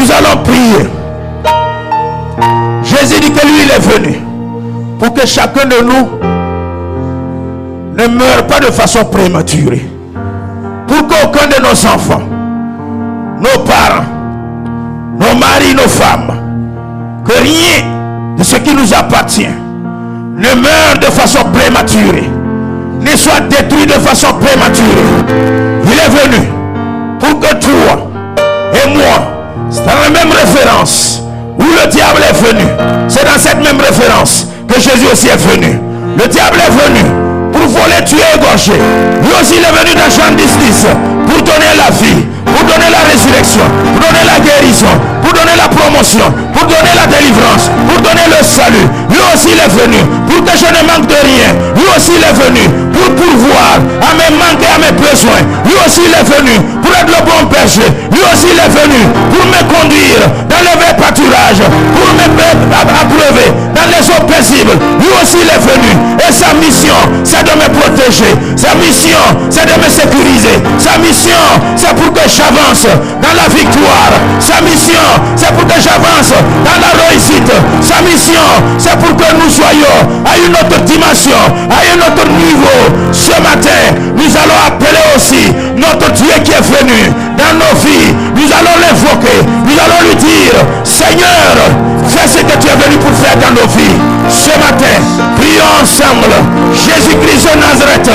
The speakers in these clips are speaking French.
Nous allons prier. Jésus dit que lui, il est venu pour que chacun de nous ne meure pas de façon prématurée. Pour qu'aucun de nos enfants, nos parents, nos maris, nos femmes, que rien de ce qui nous appartient ne meure de façon prématurée, ne soit détruit de façon prématurée. Il est venu pour que toi et moi, c'est dans la même référence où le diable est venu. C'est dans cette même référence que Jésus aussi est venu. Le diable est venu pour voler, tuer, égorger. Lui aussi il est venu dans Jean 10:10 pour donner la vie, pour donner la résurrection, pour donner la guérison, pour donner la promotion, pour donner la délivrance, pour donner le salut. Lui aussi il est venu pour que je ne manque de rien. Lui aussi il est venu pour pourvoir à mes manques et à mes besoins. Lui aussi il est venu pour être le bon berger. Lui aussi il est venu pour me conduire dans le vrai pâturage, pour me abreuver dans les eaux paisibles. Lui aussi il est venu et sa mission c'est de me protéger. Sa mission c'est de me sécuriser. Sa mission c'est pour que j'avance dans la victoire. Sa mission c'est pour que j'avance dans la réussite. Sa mission c'est pour que nous soyons à une autre dimension, à un autre niveau. Ce matin nous allons appeler aussi notre Dieu qui est venu dans nos vies. Nous allons l'invoquer. Nous allons lui dire: Seigneur, fais ce que tu es venu pour faire dans nos vies. Ce matin, prions ensemble. Jésus-Christ de Nazareth,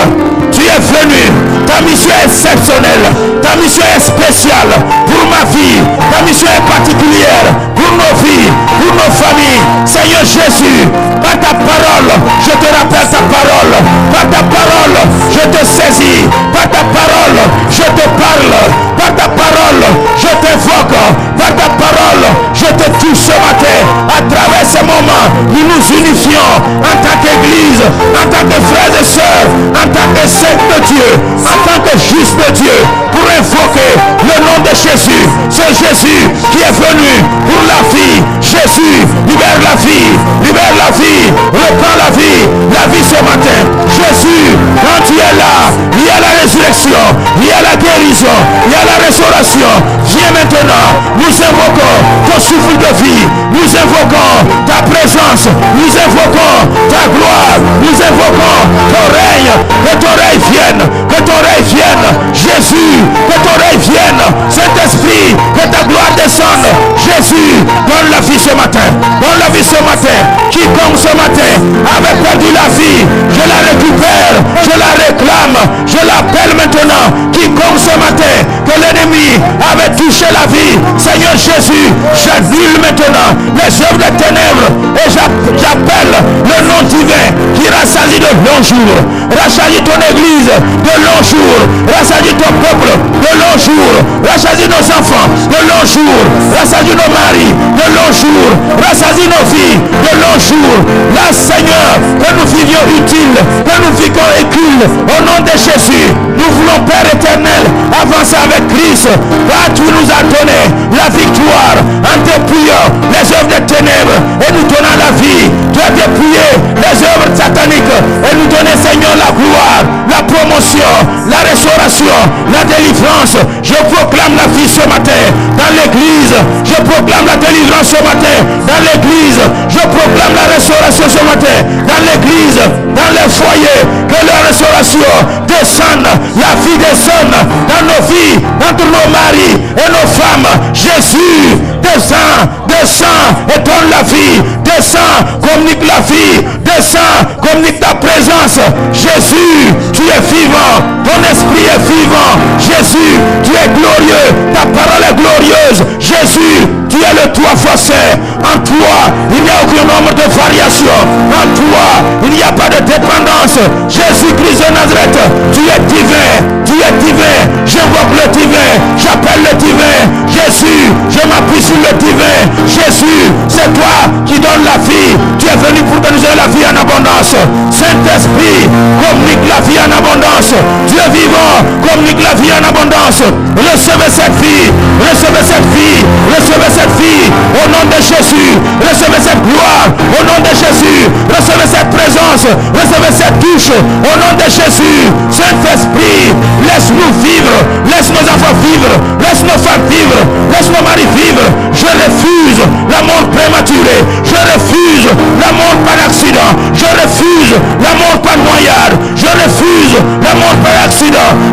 tu es venu. Ta mission est exceptionnelle. Ta mission est spéciale pour ma vie. Ta mission est particulière pour nos vies, pour nos familles. Seigneur Jésus, par ta parole, je te rappelle ta parole. Par ta parole, je te saisis. Par ta parole, je te parle. Par ta parole, je t'invoque. Par ta parole, je te touche ce matin. À travers ce moment, nous nous unifions en tant qu'Église, en tant que frères et sœurs, en tant que saints de Dieu, en tant que justes de Dieu, pour invoquer le nom de Jésus. C'est Jésus qui est venu pour la vie. Jésus, libère la vie, libère la vie, reprends la vie ce matin. Jésus, quand tu es là, il y a la résurrection, il y a la guérison, il y a la restauration. Viens maintenant, nous invoquons ton souffle de vie, nous invoquons ta présence, nous invoquons ta gloire, nous invoquons ton règne, que ton règne vienne, que ton règne vienne. Jésus, que ton règne vienne. Saint-Esprit, que ta gloire descende. Jésus, donne la vie ce matin, donne la vie ce matin. Quiconque ce matin avait perdu la vie, je la récupère, je la réclame, je l'appelle maintenant. Quiconque ce matin que l'ennemi avait touché la vie, Seigneur Jésus, j'annule maintenant les œuvres des ténèbres et j'appelle le nom divin qui rassasie de longs jours, rassasie ton église de longs jours, rassasie ton peuple de longs jours, rassasie nos enfants de longs jours, rassasie nos maris de longs jours, rassasie nos filles de longs jours. Là, Seigneur, que nous vivions utiles, que nous vivions écules au nom de Jésus. Nous voulons, Père éternel, avancer avec Christ, car tu nous as donné la victoire en dépouillant les œuvres des ténèbres et nous donnant la vie. Tu as dépouillé les œuvres sataniques et nous donner, Seigneur, la gloire, la promotion, la restauration, la délivrance. Je proclame la vie ce matin dans l'église. Je proclame la délivrance ce matin dans l'église. Je proclame la restauration ce matin dans l'église, dans les foyers. Que la restauration descende, la vie descende dans nos vies, entre nos maris et nos femmes. Jésus, descends, descends et donne la vie. Descends, communique la vie. Descends, communique ta présence. Jésus, tu es vivant. Ton esprit est vivant. Jésus, tu es glorieux. Ta parole est glorieuse. Jésus, tu es le toit forcé. En toi, il n'y a aucun nombre de variations. En toi, il n'y a pas de dépendance. Jésus-Christ de Nazareth, tu es divin. Tu es divin. J'invoque le divin. J'appelle le divin. Jésus, je m'appuie sur le divin. Jésus, c'est toi qui donnes la vie. Tu es venu pour que nous ayons la vie en abondance. Saint-Esprit, communique la vie en abondance. Dieu vivant, communique la vie en abondance. Recevez cette vie. Recevez cette vie. Recevez cette vie. Au nom de Jésus. Recevez cette gloire. Au nom de Jésus. Recevez cette présence. Recevez cette touche. Au nom de Jésus. Saint-Esprit, laisse-nous vivre. Laisse nos enfants vivre. Laisse nos femmes vivre. Laisse nos maris vivre. Je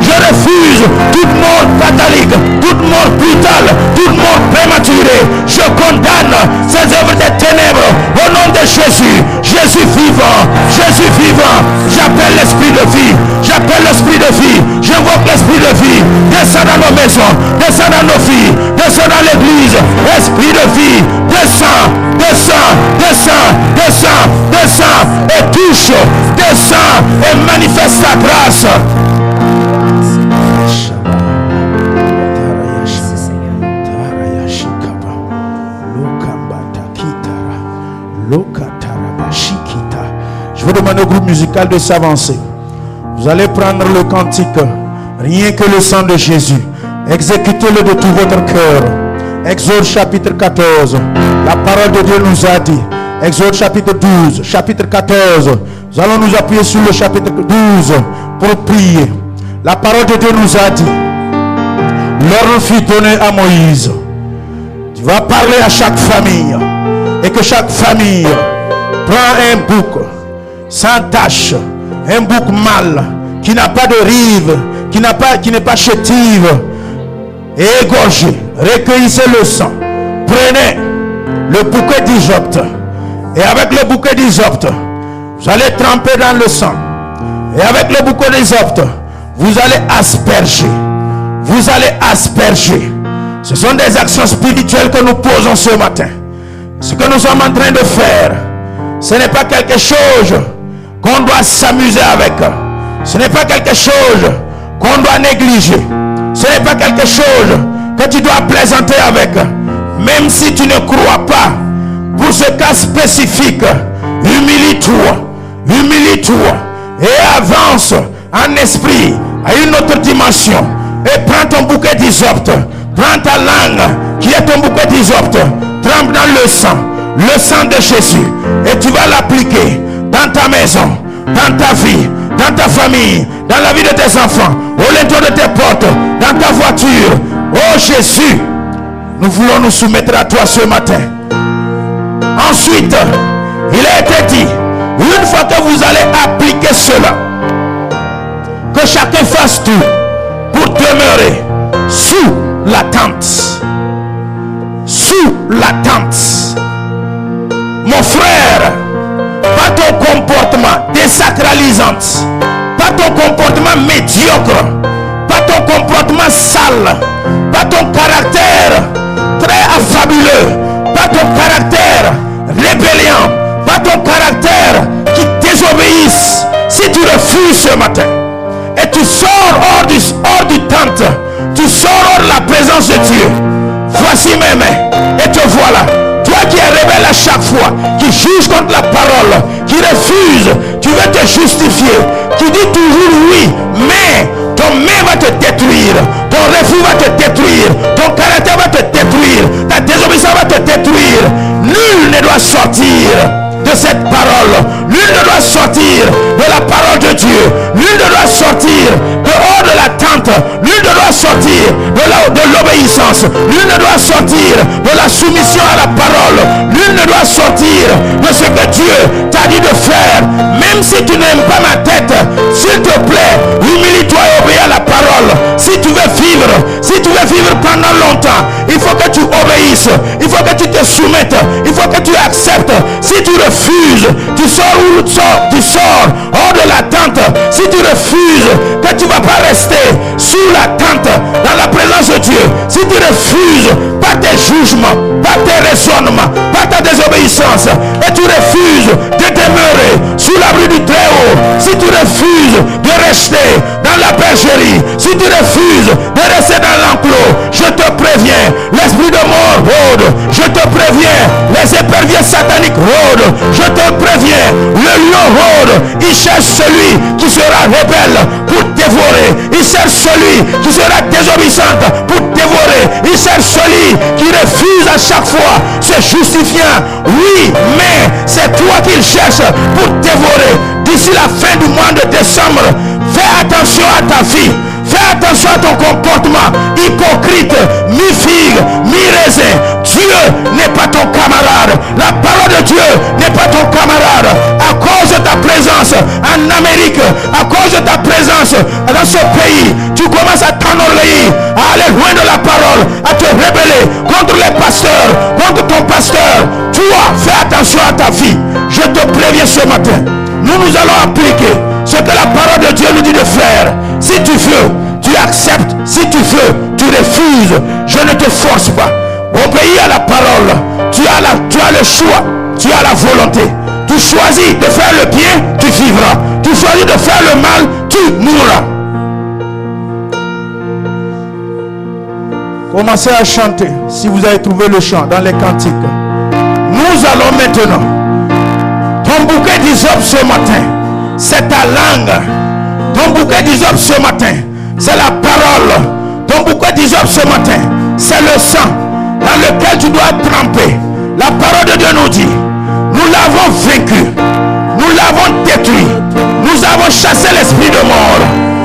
Je refuse toute mort fatalique, toute mort brutale, toute mort prématurée. Je condamne ces œuvres des ténèbres au nom de Jésus. Jésus vivant, Jésus vivant. J'appelle l'esprit de vie, j'appelle l'esprit de vie. J'invoque l'esprit de vie. Descends dans nos maisons, descends dans nos filles, descends dans l'église. Esprit de vie, descends, descends, descends, descends, descends et touche, descends et manifeste ta grâce. Je vous demande au groupe musical de s'avancer. Vous allez prendre le cantique rien que le sang de Jésus. Exécutez-le de tout votre cœur. Exode chapitre 14. La parole de Dieu nous a dit. Exode chapitre 12, chapitre 14. Nous allons nous appuyer sur le chapitre 12 pour prier. La parole de Dieu nous a dit. L'ordre fut donné à Moïse. Tu vas parler à chaque famille. Et que chaque famille prend un bouc sans tache, un bouc mâle qui n'a pas de rive, qui n'est pas chétive et égorgé. Recueillissez le sang. Prenez le bouquet d'hysope et avec le bouquet d'hysope, vous allez tremper dans le sang. Et avec le bouquet d'hysope, vous allez asperger. Vous allez asperger. Ce sont des actions spirituelles que nous posons ce matin. Ce que nous sommes en train de faire, ce n'est pas quelque chose qu'on doit s'amuser avec. Ce n'est pas quelque chose qu'on doit négliger. Ce n'est pas quelque chose que tu dois plaisanter avec. Même si tu ne crois pas, pour ce cas spécifique, humilie-toi. Humilie-toi. Et avance en esprit à une autre dimension. Et prends ton bouquet d'hysope. Prends ta langue qui est ton bouquet d'hysope. Trempe dans le sang de Jésus. Et tu vas l'appliquer dans ta maison, dans ta vie, dans ta famille, dans la vie de tes enfants, au linteau de tes portes, dans ta voiture. Oh Jésus, nous voulons nous soumettre à toi ce matin. Ensuite, il a été dit, une fois que vous allez appliquer cela, que chacun fasse tout pour demeurer sous la tente. Sous la tente. Mon frère, pas ton comportement désacralisant, pas ton comportement médiocre, pas ton comportement sale, pas ton caractère très affabuleux, pas ton caractère rébellion, pas ton caractère qui désobéisse. Si tu refuses ce matin et tu sors hors du tente, tu sors hors de la présence de Dieu, voici mes mains et te voilà. Toi qui es rebelle à chaque fois, qui juge contre la parole, qui refuse, tu veux te justifier, qui dit toujours oui, mais ton main va te détruire, ton refus va te détruire, ton caractère va te détruire, ta désobéissance va te détruire. Nul ne doit sortir de cette parole, nul ne doit sortir de la parole de Dieu, nul ne doit sortir dehors de la tente, nul ne doit sortir de l'obéissance, nul ne doit sortir de la soumission à la parole, nul ne doit sortir de ce que Dieu t'a dit de faire. Même si tu n'aimes pas ma tête, s'il te plaît, humilie-toi et obéis à la parole. Si tu veux vivre pendant longtemps, il faut que tu obéisses, il faut que tu te soumettes, il faut que tu acceptes. Si tu refuses, tu sors hors de la tente. Si tu refuses, que tu ne vas pas rester sous la tente dans la présence de Dieu. Si tu refuses par tes jugements, par tes raisonnements, par ta désobéissance, et tu refuses de demeurer sous l'abri du Très-Haut, si tu refuses de rester dans la bergerie, si tu refuses de rester dans l'enclos, je te préviens, l'esprit de mort rôde, je te préviens, les éperviers sataniques rôdent, je te préviens, le lion rôde, il cherche celui qui sera rebelle pour dévorer, il cherche celui qui sera désobéissant pour dévorer, il cherche celui qui refuse à chaque fois, se justifiant, oui, mais c'est toi qu'il cherche pour dévorer. D'ici la fin du mois de décembre, fais attention à ta vie. Fais attention à ton comportement, hypocrite, mi-figue, mi-raisin. Dieu n'est pas ton camarade. La parole de Dieu n'est pas ton camarade. À cause de ta présence en Amérique, à cause de ta présence dans ce pays, tu commences à t'ennuyer, à aller loin de la parole, à te rebeller contre les pasteurs, contre ton pasteur. Toi, fais attention à ta vie. Je te préviens ce matin. Nous allons appliquer ce que la parole de Dieu nous dit de faire. Si tu veux, tu acceptes. Si tu veux, tu refuses. Je ne te force pas. Obéis à la parole. Tu as le choix. Tu as la volonté. Tu choisis de faire le bien, tu vivras. Tu choisis de faire le mal, tu mourras. Commencez à chanter si vous avez trouvé le chant dans les cantiques. Nous allons maintenant. Ton bouquet d'hysope ce matin, c'est ta langue. Ton bouquet d'hysope ce matin, c'est la parole. Ton bouquet d'hysope ce matin, c'est le sang dans lequel tu dois tremper. La parole de Dieu nous dit, nous l'avons vaincu, nous l'avons détruit, nous avons chassé l'esprit de mort.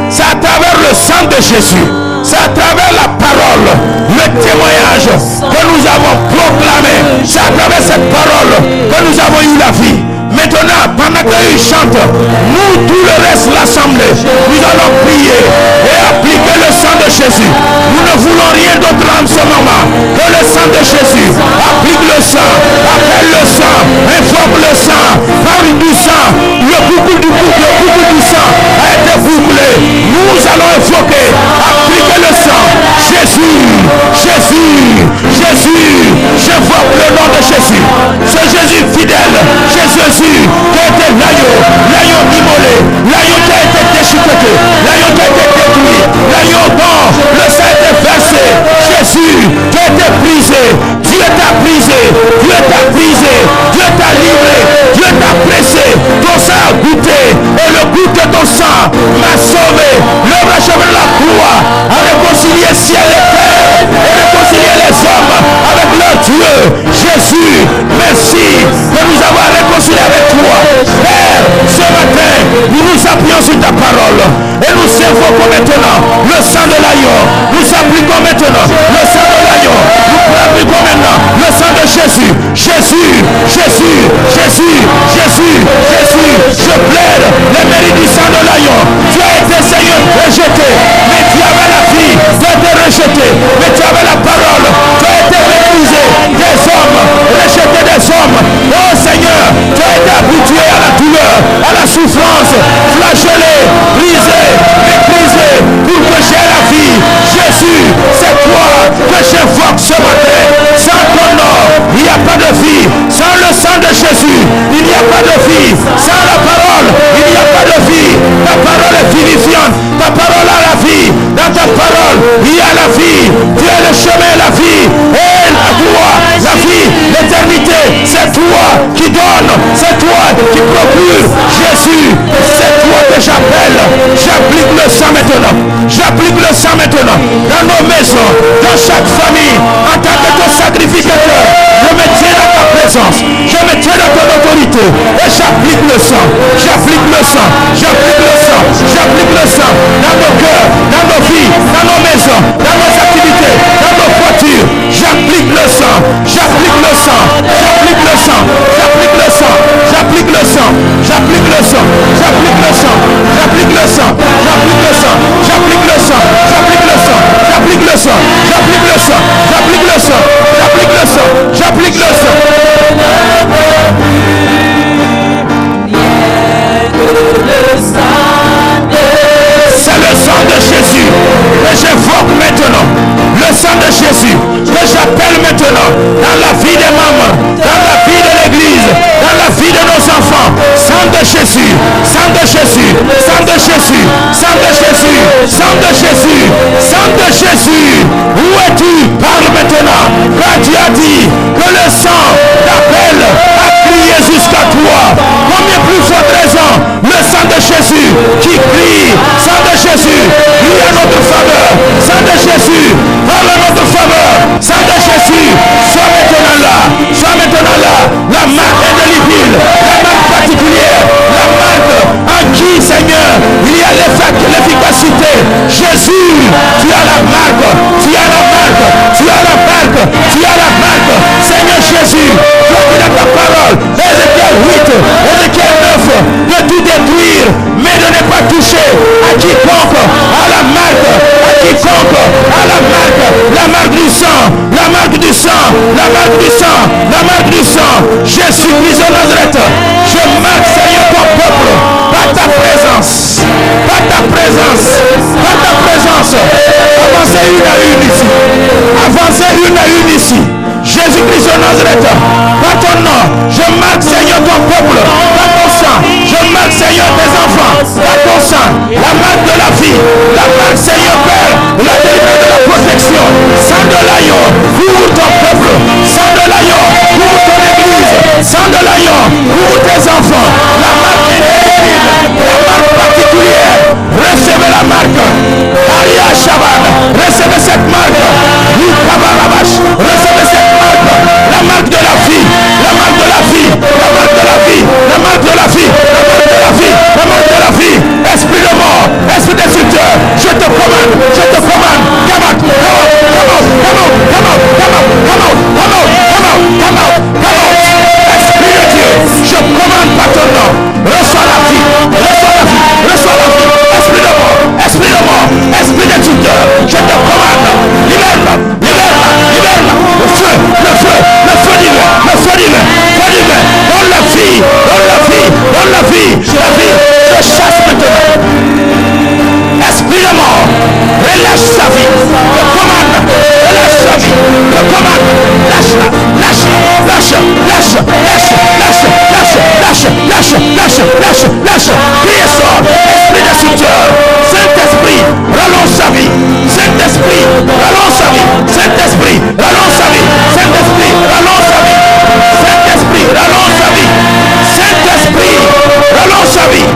C'est à travers le sang de Jésus, c'est à travers la parole, le témoignage que nous avons proclamé. C'est à travers cette parole que nous avons eu la vie. Maintenant, pendant qu'ils chantent, nous, tout le reste, l'assemblée, nous allons prier et appliquer le sang de Jésus. Nous ne voulons rien d'autre en ce moment que le sang de Jésus. Applique le sang, appelle le sang, informe le sang, parle du sang. Le boucle du sang a été bouclé. Nous allons évoquer, appliquer le sang. Jésus, Jésus, Jésus. J'invoque le nom de Jésus. C'est Jésus fidèle. Jésus qui a été l'agneau immolé, l'agneau qui a été déchiqueté, l'agneau qui a été détruit, l'agneau dont le sang a été versé. Jésus qui a été brisé, Dieu t'a brisé, Dieu t'a brisé, Dieu t'a livré, Dieu t'a pressé, ton sang a goûté, et le goût de ton sang m'a sauvé. L'œuvre achevée de la croix a réconcilié ciel et terre, et réconcilié les hommes avec leur Dieu. Jésus, merci de nous avoir réconciliés avec toi. Père, ce matin, nous nous appuyons sur ta parole et nous invoquons maintenant le sang de l'agneau. Nous appliquons maintenant le sang de l'agneau. Nous appliquons maintenant le sang de Jésus. Jésus, Jésus, Jésus, Jésus, Jésus. Je plaide les mérites du sang de l'agneau. Tu as été, Seigneur, rejeté, mais tu avais la vie. Tu as été rejeté, mais tu avais la parole. Tu as été refusé des hommes, rejeté des hommes. Oh Seigneur, tu as été habitué à la douleur, à la souffrance, flagellé, brisé, méprisé, pour que j'ai la vie. Jésus, c'est toi que j'invoque ce matin. Sans ton nom, il n'y a pas de vie. Sans le sang de Jésus, il n'y a pas de vie. Sans la parole, il n'y a pas de vie. Ta parole est vivifiante. Ta parole a la vie. Dans ta parole, il y a la vie. Tu es le chemin, la vie. Et la gloire, la vie, l'éternité. C'est toi qui donne. C'est toi qui procure. Jésus, c'est toi que j'appelle. J'applique le sang maintenant. J'applique le sang maintenant. Dans nos maisons, dans chaque famille, en tant que ton sacrificateur, je me tiens dans ta présence. Je me tiens dans ton autorité. Et j'applique le sang. J'applique le sang. J'applique le sang. J'applique le sang. Dans nos cœurs, dans nos vies, dans nos maisons, dans nos activités, dans nos voitures. J'applique le sang. J'applique le sang. J'applique le sang. J'applique le sang. J'applique le sang. J'applique le sang. J'applique le sang. J'applique le sang. J'applique le sang. J'applique le sang. J'applique le sang. J'applique le sang. J'applique le sang. J'applique le sang. J'applique le sang. J'applique le sang. C'est le sang de Jésus que j'invoque maintenant. Le sang de Jésus que j'appelle maintenant dans la vie des mamans, dans la vie de l'église, dans la vie de nos enfants. Sang de Jésus, la marque du sang, la marque du sang. Jésus-Christ de Nazareth, je marque, Seigneur, ton peuple par ta présence, par ta présence, par ta présence. Avancez une à une ici, avancez une à une ici. Jésus-Christ de Nazareth, par ton nom, je marque, Seigneur, ton peuple, par ton sang. Je marque, Seigneur, tes enfants, par ton sang. La marque de la vie, la marque, Seigneur Père, la délivrance de la protection. Sang de l'agneau, couvre ton peuple. Sang de l'agneau, couvre ton église. Sang de l'agneau, couvre tes enfants. La marque indélébile, la marque particulière. Recevez la marque. Aria Shabbat, recevez cette marque. Recevez cette marque. La marque de la vie, la marque de la vie, la marque de la vie, la marque de la vie, la marque de la vie, la marque de la vie. Esprit de mort, esprit destructeur, je te commande, je te commande. Come out, come out, come out, come out, come out, come out, come out, come out, come out, come out, come out. Esprit de Dieu, je commande par ton nom. Reçois la vie, reçois la vie, reçois la vie. Esprit de mort, esprit de mort, esprit destructeur, je te commande. Libère-la, libère-la, libère-la. Le feu, le feu, le feu divin, le feu divin, feu divin. Donne la vie, donne la vie, donne la vie, la vie. Je chasse maintenant. Esprit de mort, relâche sa vie. Je commande, relâche sa vie. Je commande, lâche-la, lâche-la, lâche, lâche, lâche, lâche, lâche, lâche, lâche, lâche, lâche, lâche. Criez sort, esprit destructeur. Saint-Esprit, relance sa vie. Saint-Esprit, relance sa vie. Saint-Esprit, relance sa vie. Saint-Esprit, relance sa vie. Saint-Esprit, relance sa vie. Saint-Esprit, relance sa vie.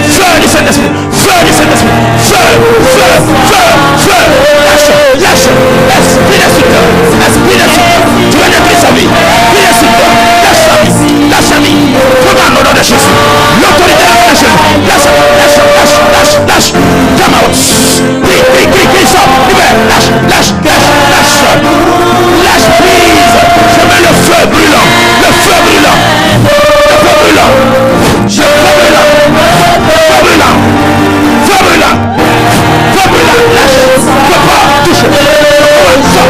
Feu du Saint-Esprit, feu du Saint-Esprit, feu, feu, feu, feu. Lâche, lâche, esprit destructeur, esprit destructeur. Tu vas détruire sa vie. Esprit destructeur, lâche sa vie, lâche sa vie. Commande au nom de Jésus. L'autorité de Jésus. Lâche, lâche, lâche, lâche, lâche. Come out. Crie, sort, libère, lâche, lâche, lâche, lâche. Lâche prise. Je mets le feu brûlant, le feu brûlant, le feu brûlant. Je feu brûlant, feu brûlant, feu brûlant, feu brûlant. Lâche, feu pas, touche. Sort,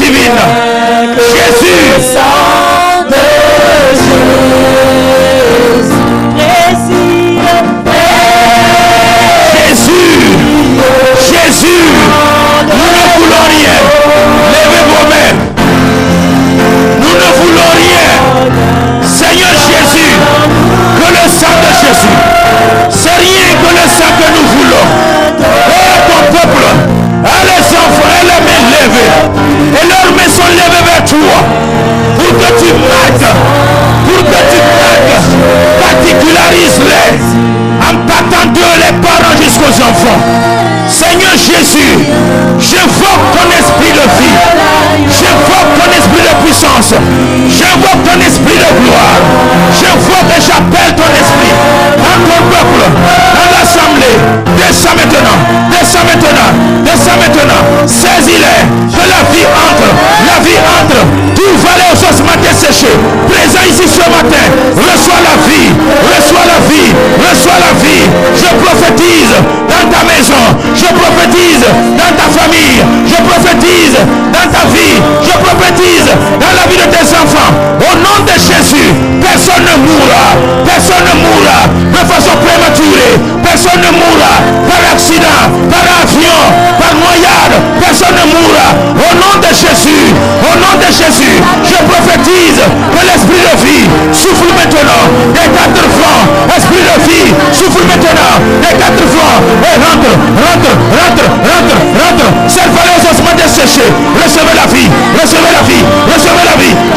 divine. Jésus. Jésus, nous ne voulons rien. Levez vos mains. Nous ne voulons rien. Seigneur Jésus, que le sang de Jésus, c'est rien que le sang que nous voulons. Oh ton peuple, à les enfants et les mains levées, et leurs mains sont levées vers toi, pour que tu marques, particularise-les, en partant d'eux les parents jusqu'aux enfants. Seigneur Jésus, j'invoque ton esprit de vie, j'invoque ton esprit de puissance, j'invoque ton esprit de gloire, j'invoque et j'appelle ton esprit dans ton peuple, dans l'assemblée. Descends maintenant, descends maintenant, descends maintenant, saisis-les, que la vie entre, tout vallée aux ossements desséchés, présent ici ce matin, reçois la vie, reçois la vie, reçois la vie. Je prophétise dans ta maison, je prophétise dans ta famille, je prophétise dans ta vie, je prophétise dans la vie de tes enfants. Au nom de Jésus, personne ne mourra de façon prématurée, personne ne mourra par accident, par avion, par noyade, personne ne mourra. Au nom de Jésus, je prophétise que l'esprit de vie souffle maintenant des quatre flancs, esprit de vie souffle maintenant des quatre flancs et rentre. Cette vallée aux ossements desséchés, recevez la vie.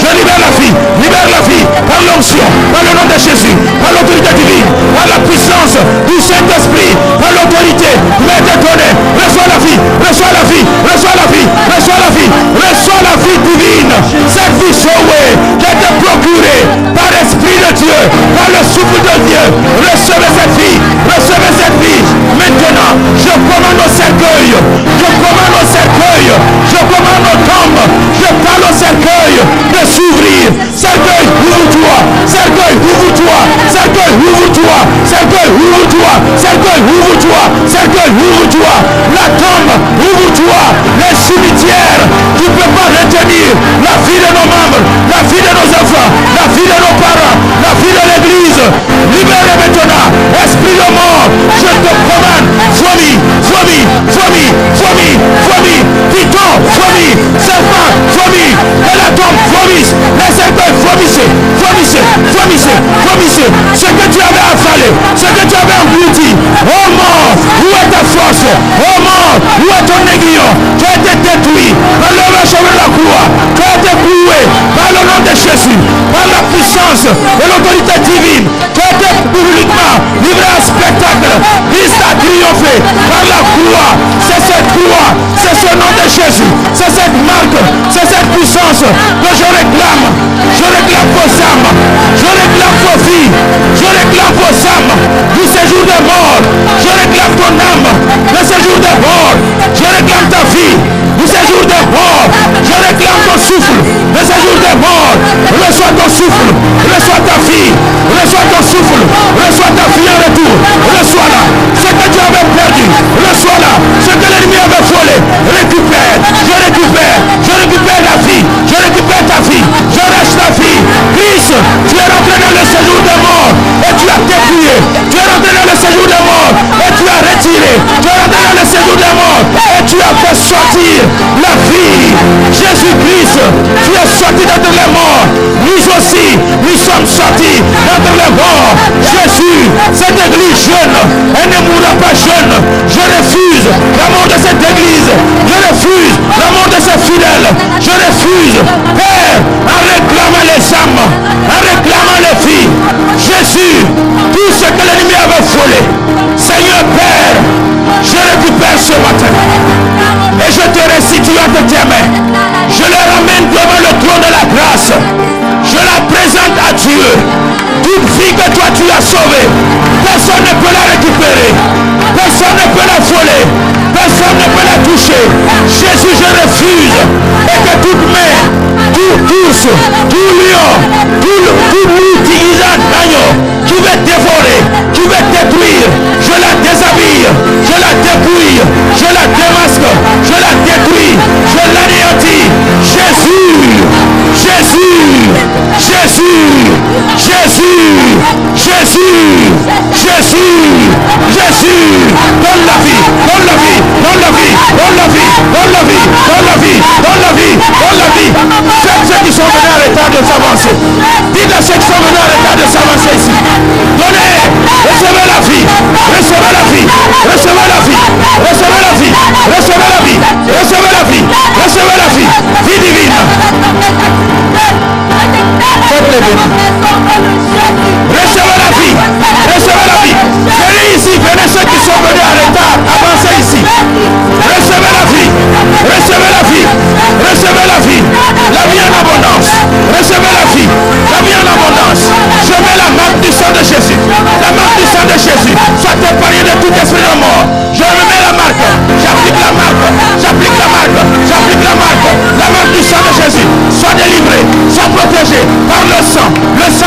Je libère la vie par l'onction, par le nom de Jésus, par l'autorité divine, par la puissance du Saint-Esprit, par l'autorité. Reçois la vie divine. Cette vie sauvée qui a été procurée par l'Esprit de Dieu, par le souffle de Dieu. Recevez cette vie. Maintenant, je commande au cercueil, je commande aux tombes, je parle au cercueil de s'ouvrir. Cercueil, ouvre-toi. La tombe, ouvre-toi. Les cimetières, tu ne peux pas retenir la vie de nos membres, la vie de nos enfants, la vie de nos parents, la vie de l'église. Libérez maintenant, esprit de mort, je te commande, vomis, piton, vomis, serpent, vomis, et la tombe, vomisse, les cercueils, vomissez, ce que tu avais avalé, ce que tu avais englouti. Oh mort, où est ta force? Oh mort, où est ton aiguillon? Tu as été détruit par le chemin de la croix, tu as été cloué par le nom de Jésus, par la puissance de l'autorité divine, tu as été publiquement livré en spectacle. Christ a triomphé par la croix. C'est cette croix, c'est ce nom de Jésus, c'est cette marque, c'est cette puissance que je réclame. Je réclame vos âmes, je réclame vos vies, je réclame vos âmes du séjour des morts, je réclame ton âme, le séjour des morts, je réclame ta vie, du séjour des morts, je réclame ton souffle, le séjour des morts. Reçois ton souffle, reçois ta vie, reçois ton souffle, reçois ta vie en retour, reçois-la. Ce que tu avais perdu, reçois-la. Ce que l'ennemi avait volé, récupère, je récupère la vie, je récupère ta vie, je reste la vie. Christ, tu es rentré dans le séjour des morts et tu as dépouillé, tu es rentré dans le séjour des morts et tu as retiré, tu es rentré dans le séjour des morts et tu as fait sortir la vie. Jésus-Christ, tu es sorti d'entre les morts. Nous aussi, nous sommes sortis d'entre les morts. Jésus, cette église jeune, elle ne mourra pas jeune. Je refuse la mort de cette église. Je refuse la mort de ses fidèles. Je refuse, Père, en réclamant les âmes, en réclamant les filles. Jésus, tout ce que l'ennemi avait volé, Seigneur Père, je récupère ce matin et je te restitue entre tes mains. Je le ramène devant le trône de la grâce. Je la présente à Dieu. Toute vie que toi tu as sauvée, personne ne peut la récupérer, personne ne peut la voler, personne ne peut la toucher. Jésus, je refuse. Et que toute main, tout ours, tout lion, tout loup utilisant d'agneau qui veut dévorer, qui veut détruire, je la déshabille, je la dépouille, je la démasque, je la détruis, je l'anéantis. la vie en abondance. Recevez la vie en abondance. Je mets la marque du sang de Jésus. La marque du sang de Jésus. Sois épargné de tout esprit de mort. Je remets la marque. J'applique la marque. J'applique la marque. J'applique la marque. La marque du sang de Jésus. Sois délivré. Sois protégé par le sang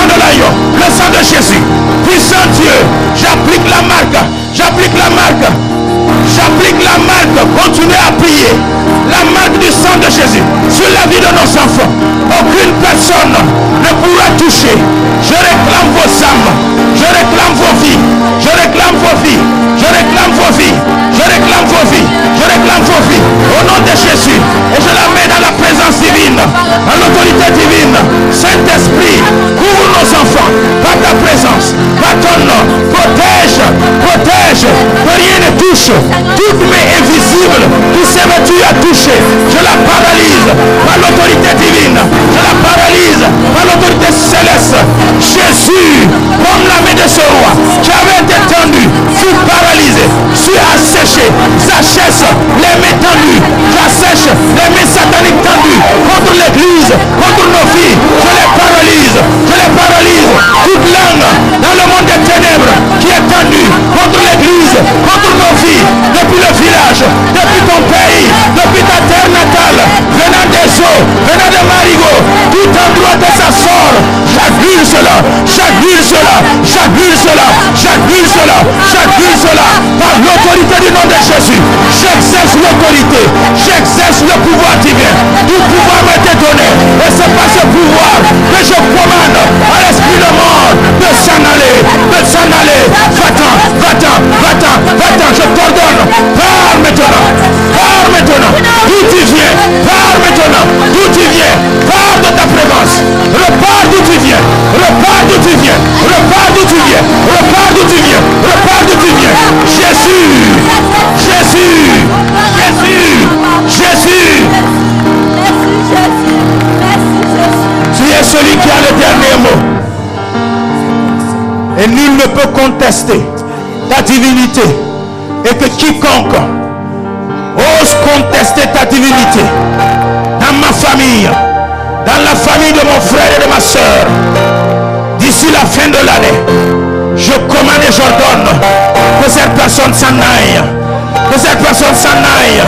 de l'agneau, le sang de Jésus. Puissant Dieu, j'applique la marque. J'applique la marque. J'applique la marque. Continuez à prier. La marque du sang de Jésus sur la vie de nos enfants. Aucune personne ne pourra toucher. Je réclame vos âmes. Je réclame vos vies. Je réclame vos vies. Je réclame vos vies. Je réclame vos vies. Je réclame vos vies. Au nom de Jésus. Et je la mets dans la présence divine. Dans l'autorité divine. Saint-Esprit, couvre nos enfants par ta présence. Par ton nom. Protège. Protège. Que rien ne touche. Toute main invisible qui s'est battue à toucher. Je la paralyse par l'autorité divine. Je la paralyse par l'autorité céleste. Jésus, comme la main de ce roi qui avait été tendu, fut paralysé, fut asséché. S'achèche les mains tendues. J'assèche les mains sataniques tendues contre l'église, contre nos filles. Je les paralyse. Je les paralyse. Toute langue dans le monde des ténèbres qui est tendue contre l'église, contre nos filles, depuis le village, depuis ton pays, depuis ta terre natale, venant des eaux, venant de Marigot, tout endroit de sa sort, j'accuse cela, j'accuse cela, j'accuse cela, j'accuse cela, j'accuse cela, par l'autorité du nom de Jésus. J'exerce l'autorité, j'exerce le pouvoir divin. Tout pouvoir m'a été donné, et c'est pas ce pouvoir que je commande à l'esprit de mort de s'en aller, de s'en aller. Va-t'en, va-t'en, va-t'en, va-t'en, je t'ordonne, pars maintenant, pars maintenant, d'où tu viens, pars maintenant, d'où tu viens, pars de ta présence, repars d'où tu viens, repars d'où tu viens, repars d'où tu viens, repars d'où tu viens, repars d'où tu viens. Jésus, Jésus, Jésus, Jésus. Tu es celui qui a le dernier mot. Et nul ne peut contester ta divinité. Et que quiconque ose contester ta divinité dans ma famille, dans la famille de mon frère et de ma soeur, d'ici la fin de l'année, je commande et j'ordonne que cette personne s'en aille, que cette personne s'en aille,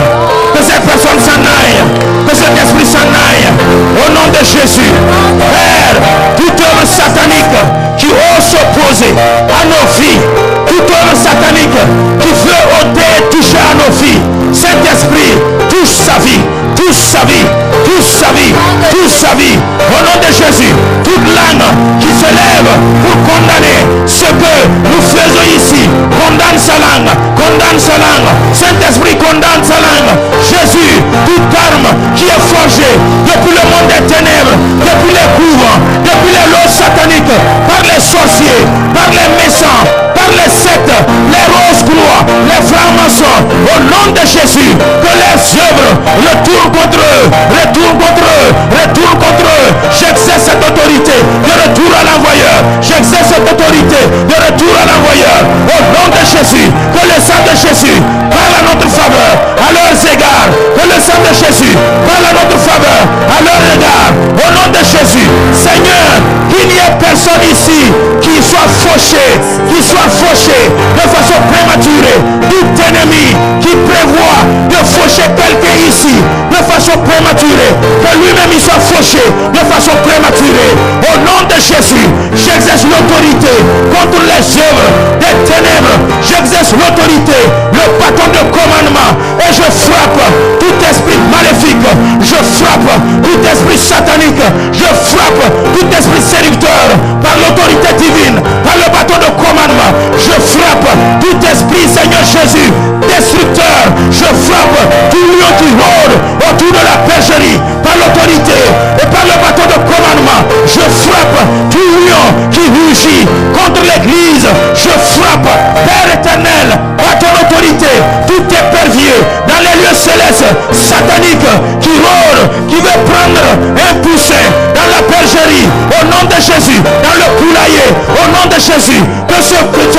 que cette personne s'en aille, que cet esprit s'en aille, au nom de Jésus. Père, toute œuvre satanique qui ose s'opposer à nos vies, toute œuvre satanique qui veut ôter et toucher à nos vies, Saint-Esprit, touche sa vie, touche sa vie, touche sa vie, touche sa vie, au nom de Jésus. Toute langue qui se lève pour condamner ce que nous faisons ici, condamne sa langue, condamne sa langue. Saint-Esprit, condamne sa langue. Jésus, toute arme qui est forgée depuis le monde des ténèbres, depuis les couvents, depuis les lois sataniques, par les sorciers, par les méchants, par les sectes, les rose-croix, les francs-maçons, au nom de Jésus, que les œuvres retournent contre eux, retournent contre eux, retournent contre eux. J'exerce cette autorité de retour à l'envoyeur. J'exerce cette autorité de retour à l'envoyeur. Au nom de Jésus, que le sang de Jésus parle à notre faveur, à leurs égards. Que le sang de Jésus parle à notre faveur, à leurs égards. Au nom de Jésus, Seigneur, qu'il n'y ait personne ici qui soit fauché, de façon prématurée. Tout ennemi qui prévoit de faucher quelqu'un ici de façon prématurée, que lui-même il soit fauché de façon prématurée. Au nom de Jésus, j'exerce l'autorité contre les œuvres des ténèbres. J'exerce l'autorité, le bâton de commandement, et je frappe tout esprit maléfique, je frappe tout esprit satanique, je frappe tout esprit séducteur par l'autorité divine, par le bâton de commandement. Je frappe tout esprit, Seigneur Jésus, destructeur. Je frappe tout lion qui rôde autour de la bergerie par l'autorité et par le bâton de commandement. Je frappe tout lion qui rugit contre l'église. Je frappe, Père éternel, par ton autorité, tout épervier dans les lieux célestes sataniques qui rôde, qui veut prendre un poussin dans la bergerie, au nom de Jésus, dans le poulailler, au nom de Jésus, que ce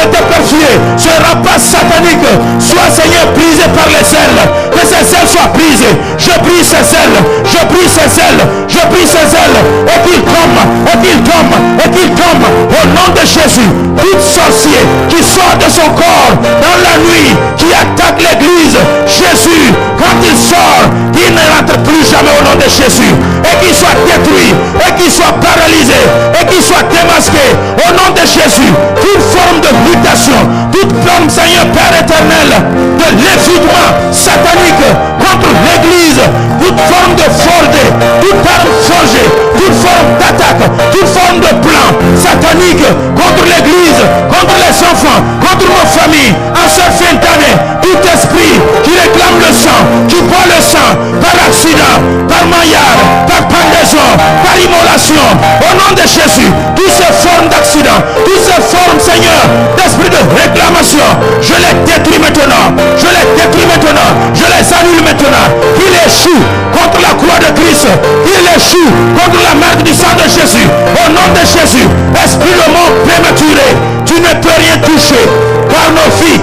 perfué, ce rapace satanique soit, Seigneur, brisé par les ailes. Que ces ailes soient brisées. Je brise ces ailes. Je brise ces ailes. Je brise ces ailes. Et qu'il tombe. Et qu'il tombe. Et qu'il tombe. Au nom de Jésus. Tout sorcier qui sort de son corps dans la nuit, qui attaque l'église, Jésus, quand il sort, il ne rentre plus jamais au nom de Jésus. Et qu'il soit détruit. Et qu'il soit paralysé. Et qu'il soit démasqué. Au nom de Jésus. Toute forme de mutation. Toute forme, Seigneur Père éternel, de l'effondrement satanique contre l'église. Toute forme de forger. Toute arme forgée. Toute forme d'attaque. Toute forme de plan satanique contre l'église, contre les enfants, contre nos familles, en cette fin d'année. Tout esprit qui réclame le sang, qui boit le sang par accident, par maillard, par pendaison, par immolation, au nom de Jésus, toutes ces formes d'accident, toutes ces formes, Seigneur, d'esprit de réclamation, je les détruis maintenant, je les détruis maintenant, je les annule maintenant. Il échoue contre la croix de Christ, il échoue contre la marque du sang de Jésus, au nom de Jésus. Esprit de mort prématuré, tu ne peux rien toucher, car nos vies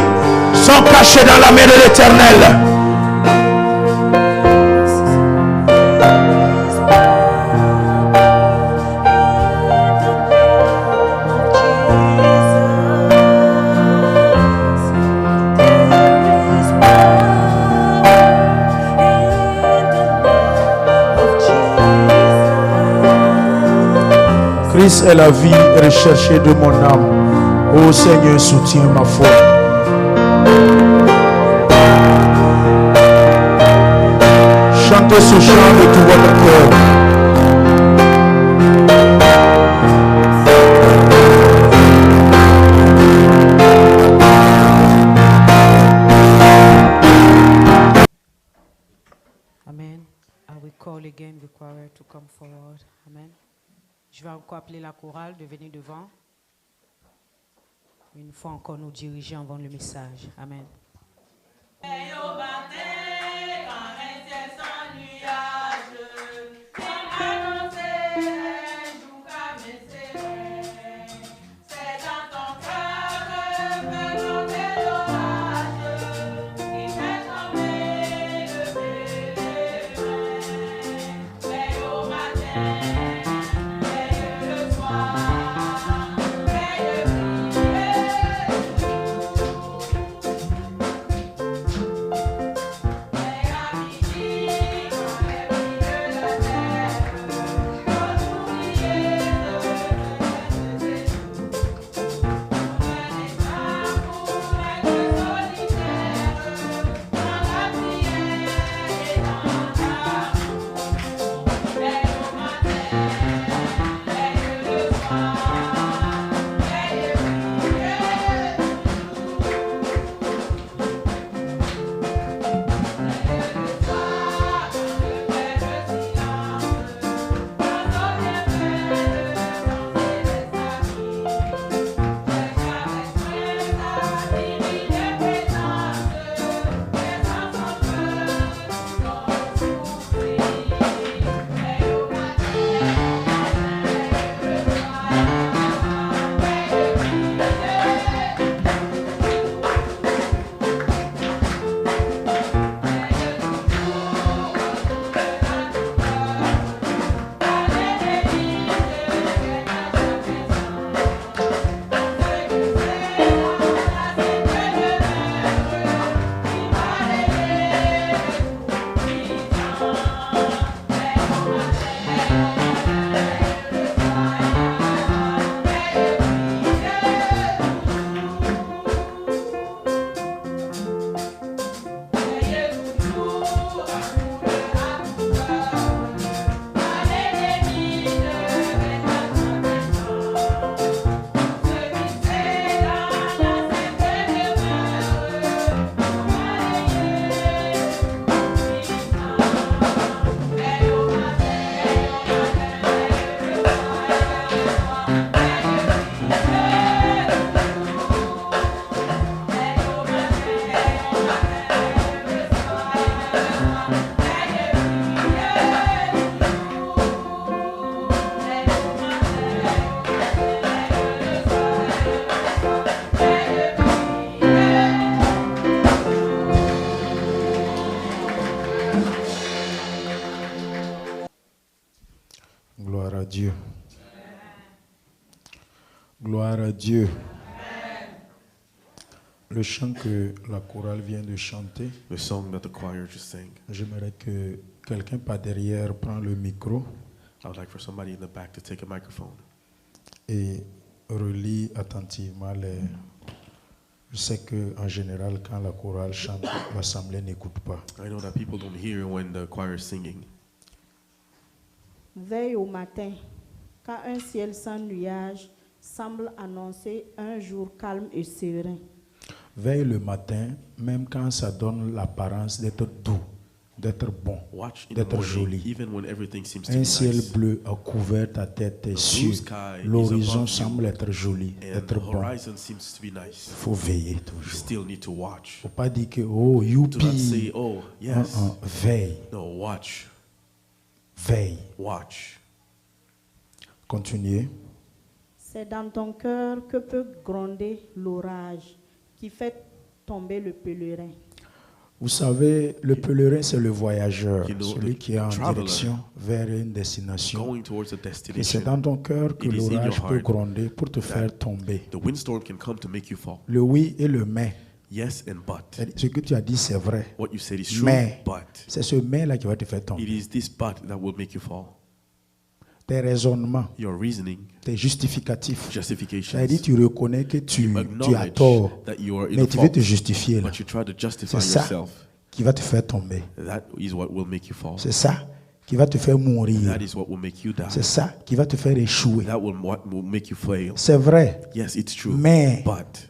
sont cachées dans la main de l'Éternel. Christ est la vie recherchée de mon âme. Ô Seigneur, soutiens ma foi. Chantez ce chant de tout votre cœur. Amen. I will call again the choir to come forward. Amen. Je vais encore appeler la chorale de venir devant. Une fois encore nous diriger avant le message. Amen. Gloire à Dieu. Gloire à Dieu. Le chant que la chorale vient de chanter, The song that the choir just sang. j'aimerais que quelqu'un par derrière prenne le micro I would like for somebody in the back to take a microphone et relie attentivement les... Je sais qu'en général, quand la chorale chante, l'assemblée n'écoute pas. I know that people don't hear when the choir is singing. Veille au matin, quand un ciel sans nuage semble annoncer un jour calme et serein. Veille le matin, même quand ça donne l'apparence d'être doux, d'être bon, Watch in the d'être morning, joli. even when everything seems to Un be ciel nice. bleu a couvert ta tête, tes blue cieux. sky is L'horizon above you. semble être joli, And être the bon. horizon seems to be nice. Il faut veiller You toujours. still need to watch. Il ne faut pas dire que, oh, Do not say, youpi. oh, yes. Veille, No, watch. veille. Watch. Continuez. C'est dans ton cœur que peut gronder l'orage qui fait tomber le pèlerin. Vous savez, le pèlerin, c'est le voyageur, You know, celui the qui est en traveler. direction vers une destination. Going towards a Et c'est destination. dans ton cœur que It is in l'orage your peut heart gronder pour te faire tomber. The windstorm can come to make you fall. Le oui et le mais. Yes and but. C'est-à-dire, ce que tu as dit, c'est vrai. What you said is true, Mais but c'est ce mais-là qui va te faire it tomber. is this but that will make you fall. Tes raisonnements, Your reasoning, tes justificatifs. justifications, C'est-à-dire, tu reconnais que tu as acknowledge tort, that you are in mais the tu veux te fault, justifier là. but you try to justify C'est ça yourself. qui va te faire tomber. That is what will make you fall. C'est ça qui va te faire mourir. That is what will make you die. C'est ça qui va te faire échouer. That what will make you fail. C'est vrai. Yes, it's true. Mais But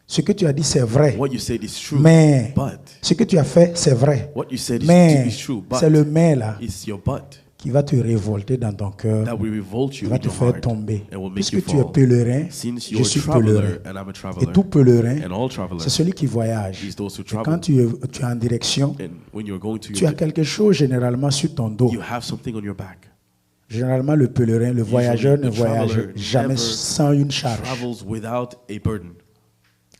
ce que tu as dit, c'est vrai. what you said is true. Mais But ce que tu as fait, c'est vrai. what you said Mais is true. But c'est le mais là it's your but qui va te révolter dans ton cœur, that will revolt qui you va in te your faire heart tomber. and will make Puisque you tu es fall. pèlerin, Since je you're a suis traveler pèlerin. and I'm a Et traveler, tout pèlerin, and all travelers c'est celui qui voyage. is those who Et travel. quand tu es en direction, And when you're going to tu as your quelque chose généralement sur ton dos. you have something on your back. Généralement, le pèlerin, le voyageur ne the voyage traveler jamais never sans une charge. Travels without a burden.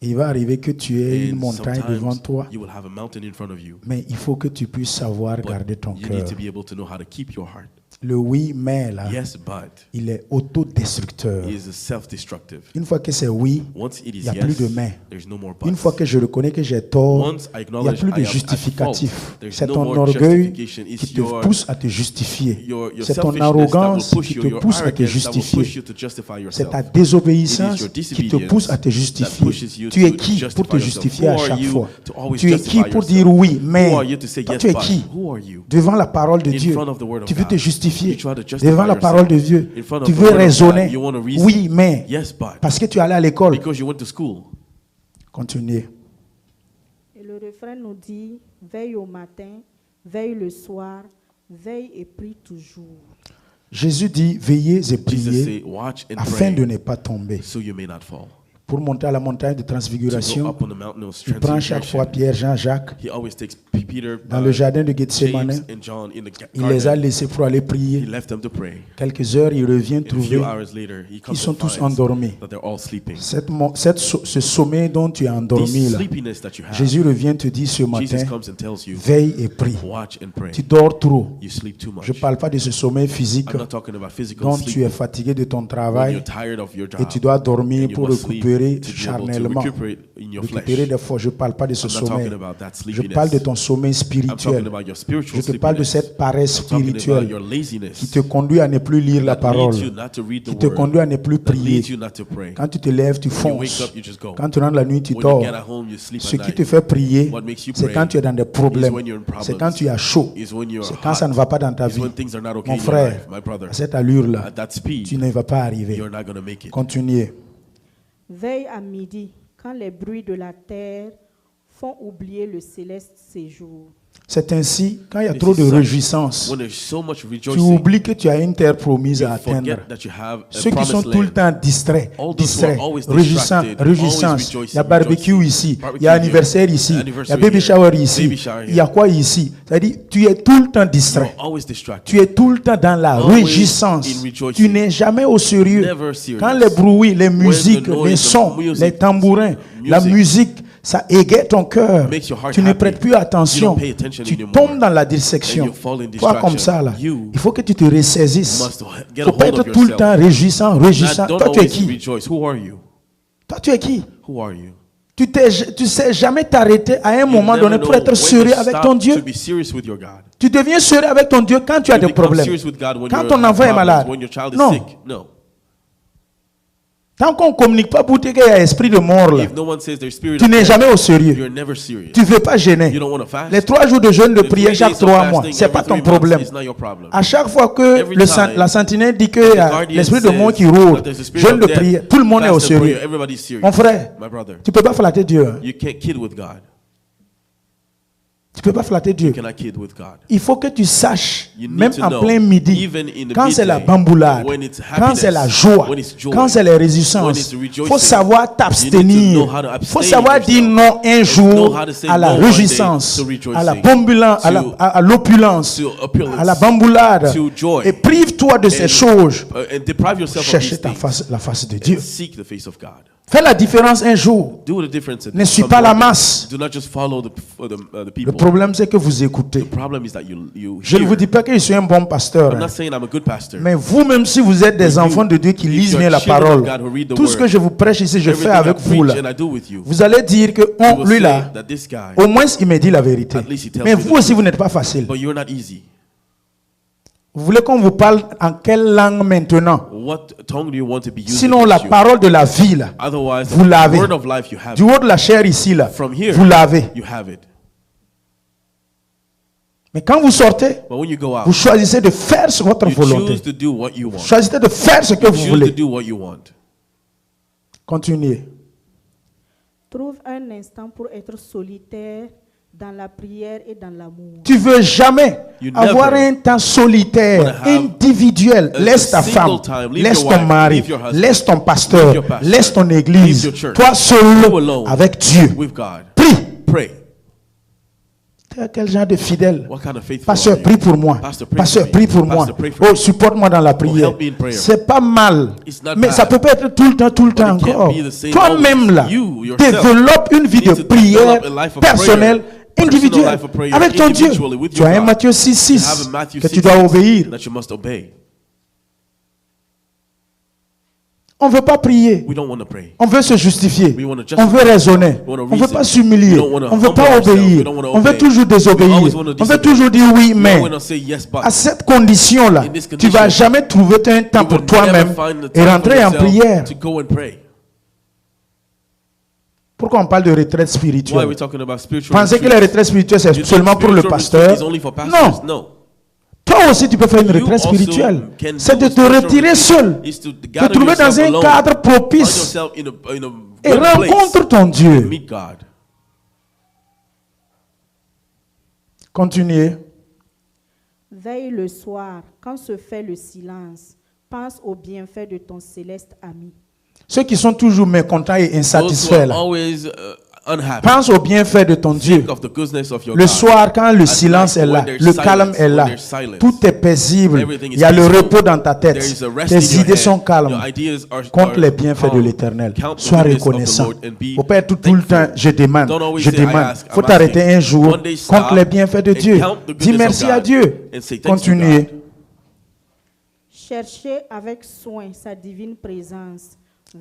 Il va arriver que tu aies une And montagne devant sometimes toi, you will have a mountain in front of you. mais il faut que tu puisses savoir But garder ton you cœur. need to be able to know how to keep your heart. Le oui, mais là, Yes, but il est autodestructeur. is self-destructive. Une fois que c'est oui, Once it il is n'y a plus de yes, mais. there's no more Une but. fois que je reconnais que j'ai tort, Once I il n'y a acknowledge plus I de am at justificatif. fault, there's C'est no ton more orgueil justification. It's qui te your- pousse à te justifier. Your C'est ton selfishness that arrogance will push qui you, te your pousse à te arrogance that will justifier. push you to justify C'est yourself. ta désobéissance It is your qui te disobedience pousse à te that justifier. pushes you Tu es to qui justify pour te yourself? justifier à Who are chaque you fois? to always Tu es justify qui pour yourself? dire oui, mais Who are you to say toi, yes, tu es but? qui Who are you? devant la parole de In Dieu? front of the word of Tu veux God. te justifier You try to justify devant la yourself. parole de Dieu. In front of Tu the veux word of God, raisonner. you want to reason. Oui, mais Yes, but parce que tu es allé à l'école. because you went to school. Continuez. Et le refrain nous dit, veille au matin, veille le soir, veille et prie toujours. Jésus dit, veillez et Jesus priez said, watch and afin de pray ne pas tomber. so you may not fall. Pour monter à la montagne de To go transfiguration, up on the mountain of il prend chaque fois transfiguration, Pierre, Jean, Jacques he always takes Peter, dans le jardin de Gethsemane. James and John in the Il les a garden. laissés pour aller He prier. left them to pray. Quelques heures, il revient And a trouver few hours later, he comes qu'ils sont and tous finds endormis. that they're all sleeping. Ce sommeil dont tu es endormi This là, sleepiness that you have, Jésus revient te dire ce matin, Jesus comes and tells you, veille et prie. watch and pray. Tu dors trop. You sleep too much. Je ne parle pas de ce sommeil physique I'm not talking about physical dont tu sleep es fatigué de ton when travail you're tired of your job et tu dois dormir and you pour must sleep récupérer to be able to charnellement. recuperate in your flesh. Récupérer des forces. Je ne parle pas de ce I'm not sommeil. talking about that Je sleepiness. parle de ton sommeil I'm spirituel. talking about your spiritual Je te parle de sleepiness. cette paresse I'm talking about spirituelle your laziness qui te conduit à ne plus lire la that parole, leads you not to read the qui te word, conduit à ne plus that prier. leads you not to pray. Quand tu te lèves, tu When you wake fonces. up, you just go. Quand tu rentres la nuit, tu When dors. you get at home, you sleep Ce at qui night. te fait prier, What makes you c'est pray quand tu es dans des problèmes. is when you're in problems. C'est quand tu as chaud. Is when you're C'est quand hot. ça ne va pas dans ta Is vie. when things are not okay Mon in your frère, life, my brother. à cette allure-là, At that speed, tu ne vas pas arriver. you're not going to make it. Continuez. Veille à midi, quand les bruits de la terre font oublier le céleste séjour. C'est ainsi, quand il y a This trop is de such- réjouissance, When there's so much tu rejoicing, oublies que tu as une terre promise you à atteindre. forget that you have a Ceux qui sont promised tout le land. temps distraits, All those who are always distracted, réjouissance. always rejoicing, Il y a barbecue rejoicing. ici, Barbecue il y a here, anniversaire ici, il y a anniversary baby here, shower ici, baby shower il y a quoi ici? C'est-à-dire, tu es tout le temps You're distrait. always distracted. Tu es tout le temps dans la Always réjouissance. in rejoicing. Tu n'es jamais au sérieux. Never serious. Quand les bruits, les musiques, noise, les the sons, music, les tambourins, la music, musique ça égaye ton cœur. Makes your heart Tu ne happy. prêtes plus You attention. don't pay attention Tu anymore. tombes dans la dissection. And you fall in Toi comme distraction. ça là, You il faut que tu te ressaisisses. must get Il ne a faut pas hold être of tout le yourself. temps réjouissant, réjouissant. Don't Toi tu es always qui? rejoice. Who are you? Toi tu es qui? Who are you? Tu sais jamais t'arrêter à un You moment never donné pour know être when sérieux to avec stop ton Dieu. to be serious with your God. Tu deviens sérieux avec ton Dieu quand tu as You des become problèmes. serious with God when Quand you ton have enfant est problems, malade. when your child is Non. sick. No. Tant qu'on ne communique pas pour dire qu'il y a esprit de mort là, If no one says their spirit tu of n'es death, jamais au sérieux. you're never serious. Tu ne veux pas gêner. You don't want to fast. Les 3 jours de jeûne de The prière 3 chaque days of 3 mois, fasting c'est pas every ton 3 months problème. is not your problem. À chaque fois que Every la time sentinelle dit the qu'il y a guardian l'esprit de mort qui says rôde, that there's a spirit jeûne of de death, prière, tout le monde est au fast and pray, sérieux. everybody's serious. Mon frère, My brother, tu ne peux pas flatter Dieu. Hein. you can't kid with God. Tu ne peux pas flatter Dieu. You cannot kid with God. Il faut que tu saches, You need même to en know, plein midi, even in the quand c'est la midday, bamboulade, when it's quand c'est la happiness, joie, when it's joy, quand c'est les when résistances, it's il rejoicing, faut savoir you need to t'abstenir. know how to Il abstain faut savoir dire yourself. non un Know jour how to say à la no one day réjouissance, to rejoicing, à la bambulance, à l'opulence, to opulence, à la bamboulade. to joy. Et prive-toi de ces choses. And deprive yourself of Cherchez these things. la face de Dieu. And seek the face of God. Fais la différence un jour. Do the difference. Ne suis pas la masse. Do not just follow the Le people. problème, c'est que vous écoutez. The problem is that you Je ne hear. vous dis pas que je suis un bon pasteur. I'm Hein. not saying I'm a good pastor. Mais vous-même, si vous êtes des enfants de Dieu qui if lisent you're bien la children of parole, God who read the tout ce word, que je vous prêche ici, je fais everything avec I vous preach là. and I do with you. Vous allez dire que You will lui say là, that this guy, au moins il me dit la vérité. At least he tells Mais me the vous aussi, truth. vous n'êtes pas facile. but you're not easy. Vous voulez qu'on vous parle en quelle langue maintenant? What tongue do you want to be used Sinon, la against you? parole de la vie là, Otherwise, vous the l'avez. word of life you have Du it. haut de la chair ici là, From here, vous l'avez. you have it. Mais quand vous sortez, But when you go out, vous choisissez de faire votre you volonté. choose to do what you want. Choisissez de faire ce que You vous choose to voulez. do what you want. Continuez. Trouve un instant pour être solitaire dans la prière et dans l'amour. Tu veux jamais You never avoir un temps solitaire, wanna have individuel. a Laisse ta single femme, time. Leave laisse your ton wife, mari, leave your husband, laisse ton leave pasteur, your pastor, laisse ton église. leave your church. Toi seul You alone. avec Dieu. With God. Prie. Pray. Quel genre de fidèle? What kind of faithful Pasteur, are you? prie pour moi. Pastor, pray Pasteur, for me. prie pour moi. Pastor, pray for Oh, me. supporte-moi dans la prière. help me in prayer. C'est pas mal. It's not Mais bad. ça peut pas être tout le temps it can't encore. be the same Toi-même always. là, You, yourself, développe une vie you de need to prière develop a life of personnelle, prayer, individuelle, personal life of prayer, avec ton Dieu. individually with Tu your as un God. Matthieu You have 6:6 a Matthew que tu 6 dois obéir. that you must obey. On ne veut pas prier. We don't want to pray. On veut se justifier. We wanna justify. On veut raisonner. We wanna On ne veut reason. pas s'humilier. We don't wanna On ne veut humble pas ourselves. We obéir. don't wanna On veut obey. toujours désobéir. We always wanna On veut disobey. toujours dire oui, We mais. want to say yes, but À cette condition-là, In this tu ne condition, vas jamais trouver un temps you pour will toi-même never find the et time rentrer for en yourself prière. to go and pray. Pourquoi on parle de retraite Why are we spirituelle? talking about spiritual Pensez que la retreats? retraite spirituelle, c'est You think seulement pour le spiritual pasteur? retreat is only for pastors? Non. No. Toi aussi, tu peux faire une You retraite also spirituelle. can C'est do de a te spiritual retirer retreat. seul, Is to te gather trouver dans yourself un alone. cadre Find propice yourself in a et good place rencontre ton Dieu. to meet God. Continuez. Veille le soir, quand se fait le silence. Pense aux bienfaits de ton céleste ami. Ceux qui sont toujours mécontents et Those who insatisfaits, are là, always unhappy. pense au bienfait de ton Dieu. Think of the goodness of your Le God. soir, quand le At silence night, est là, when there's le silence, calme est when là, there's silence, tout est paisible, everything is il y a le peaceful. repos dans ta tête, There is a rest tes in your idées head. sont calmes. Your ideas are Compte les bienfaits de calm. l'Éternel. Count the Sois goodness of the reconnaissant. Lord and be Faut pas être tout le temps, thankful. je demande, Don't always je say, I demande. ask, Faut I'm t'arrêter asking. un jour, One day compte stop les bienfaits de and Dieu. count the Dis goodness merci of à God Dieu. and say thanks to Continuez. God. Cherchez avec soin sa divine présence.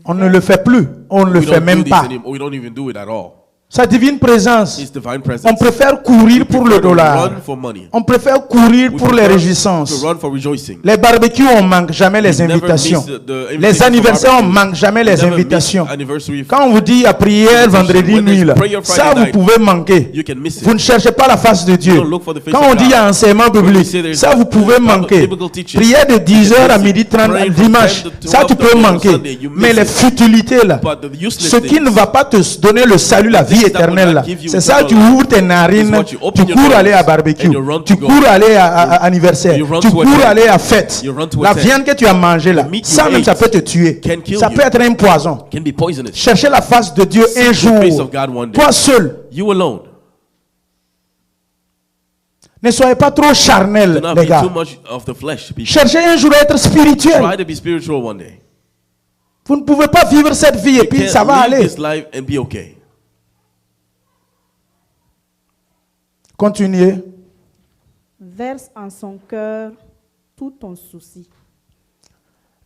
On ne le fait plus, on ne le We fait don't do même this pas. anymore. We don't even do it at all. Sa divine présence, His divine presence. on préfère courir We pour prefer le to dollar. run for money. On préfère courir We pour les prefer réjouissances. to run for rejoicing. Les barbecues, on manque jamais les We never invitations. miss the invitation Les for anniversaires, on barbecue. manque jamais We les never miss invitations. anniversary. Quand on vous dit à prière vendredi When there's nuit, là, prayer Friday ça vous night, pouvez manquer. you can miss it. Vous ne cherchez pas la face de Dieu. don't look for the face Quand of on dit God. il y a enseignement When we biblique, say there's ça vous pouvez manquer. biblical teaching, Prière de 10h à miss it. 12h30 Praying from dimanche, 10 to ça tu 12 peux on manquer. Sunday, you Mais miss les it. futilités là, But the useless ce qui ne things, va pas te donner le salut, la vie things that will éternelle not là, give you c'est ça, eternal tu life ouvres tes narines, is what you tu open your cours doors aller à barbecue, and you run tu to go. cours aller à anniversaire, You run tu to a cours tent. aller à fête. You run to a La tent. viande que tu as mangée là, The meat ça you même ça ate peut te tuer. can kill Ça you. peut être un poison. can be poisonous. Cherchez la face de Dieu un the jour. face of God one day. Toi seul. You alone. Ne soyez pas trop Do charnel, not les be gars. too much of the flesh, people. Cherchez un jour à être spirituel. Try to be spiritual one day. Vous ne pouvez pas vivre cette vie et You puis can't ça va live aller. this life and be okay. Continuez. Verse en son cœur tout ton souci.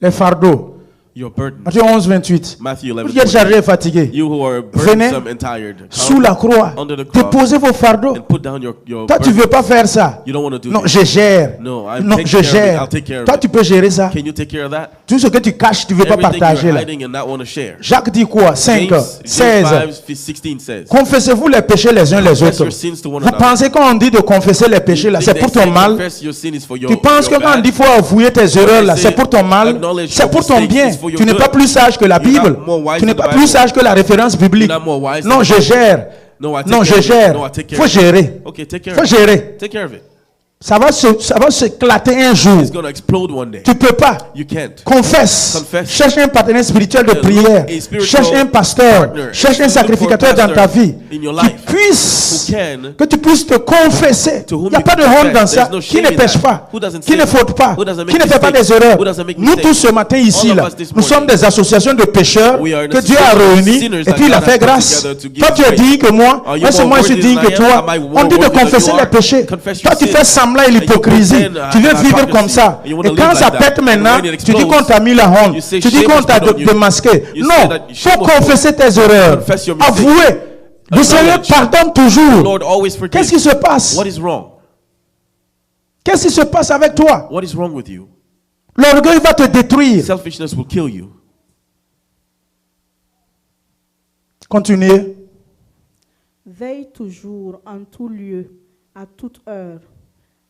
Les fardeaux. Your burden. Matthieu 11, 28. Matthew Vous 11. qui êtes chargés et fatigués, You who are venez burdensome and tired, sous la croix, under the cross déposez vos fardeaux. and put down your Toi, tu ne burden. veux pas faire ça. You don't want to do Non, this. je gère. No, I'll Non, take je care of it. gère. I'll take care of Toi, it. tu peux gérer ça. Can you take care of that? Tout ce que tu caches, tu ne veux pas Everything partager you're là. hiding and not want to share. Jacques dit quoi? 5, James 16. 5:16 says, Confessez-vous les péchés les uns les confess autres. your sins to one Vous another. pensez quand on dit de confesser les péchés là, c'est They pour say ton mal? confess your sin is for your, Tu penses your que quand on bad. dit faut avouer tes erreurs là, They c'est say pour ton mal? acknowledge C'est your pour ton mistakes, bien. it's for your Tu n'es pas good. plus sage que la You're not Bible. more wise Tu n'es than pas the plus Bible. sage que la référence biblique. You're not more wise than Non, the je Bible. gère. No, I take Non, care je of it. gère. No, I take care Faut of it. gérer. Okay, take care Faut of it. gérer. Take care of it. Ça va s'éclater un jour. It's going to explode one day. Tu peux pas. You can't. Confesse. Confess. Cherche un partenaire spirituel de Look prière. a spiritual Cherche un pasteur. partner. Cherche un Look for a sacrificateur dans ta pastor vie. in your Qui life puisse, who can- que tu puisses te confesser. To whom Il n'y a you pas can de honte confess. dans ça. There's no Qui shame ne in pêche that. pas. Who doesn't Qui ne sin? faute pas. Who doesn't make Qui ne fait pas mistakes? des erreurs. Who doesn't make Nous mistakes? tous ce matin ici, All of là, us this nous sommes morning. des associations de pécheurs We are an que Dieu a association of réunis sinners et that puis il a God fait has put grâce. together to give Toi tu es grace. digne que moi. Are you Moi c'est more moi je suis worthy digne than que I am? toi. Am I On more dit de worthy than confesser you les are? péchés. Confess Toi your tu sins. fais semblant et And you l'hypocrisie. pretend, Tu veux vivre hypocrisy. comme ça. And you Et wanna quand live ça like that. pète maintenant, And when it tu dis qu'on explodes, t'a mis la honte. you say Tu dis shame qu'on was t'a put on you. démasqué. You Non, say that shame faut was put. confesser tes erreurs. Confess your mistakes. Avouer. Le Seigneur Acknowledge. pardonne toujours. Lord always forgives. Qu'est-ce qui se passe? What is wrong? Qu'est-ce qui se passe avec toi? What is wrong with you? L'orgueil va te détruire. Selfishness will kill you. Continuez. Veille toujours en tout lieu, à toute heure,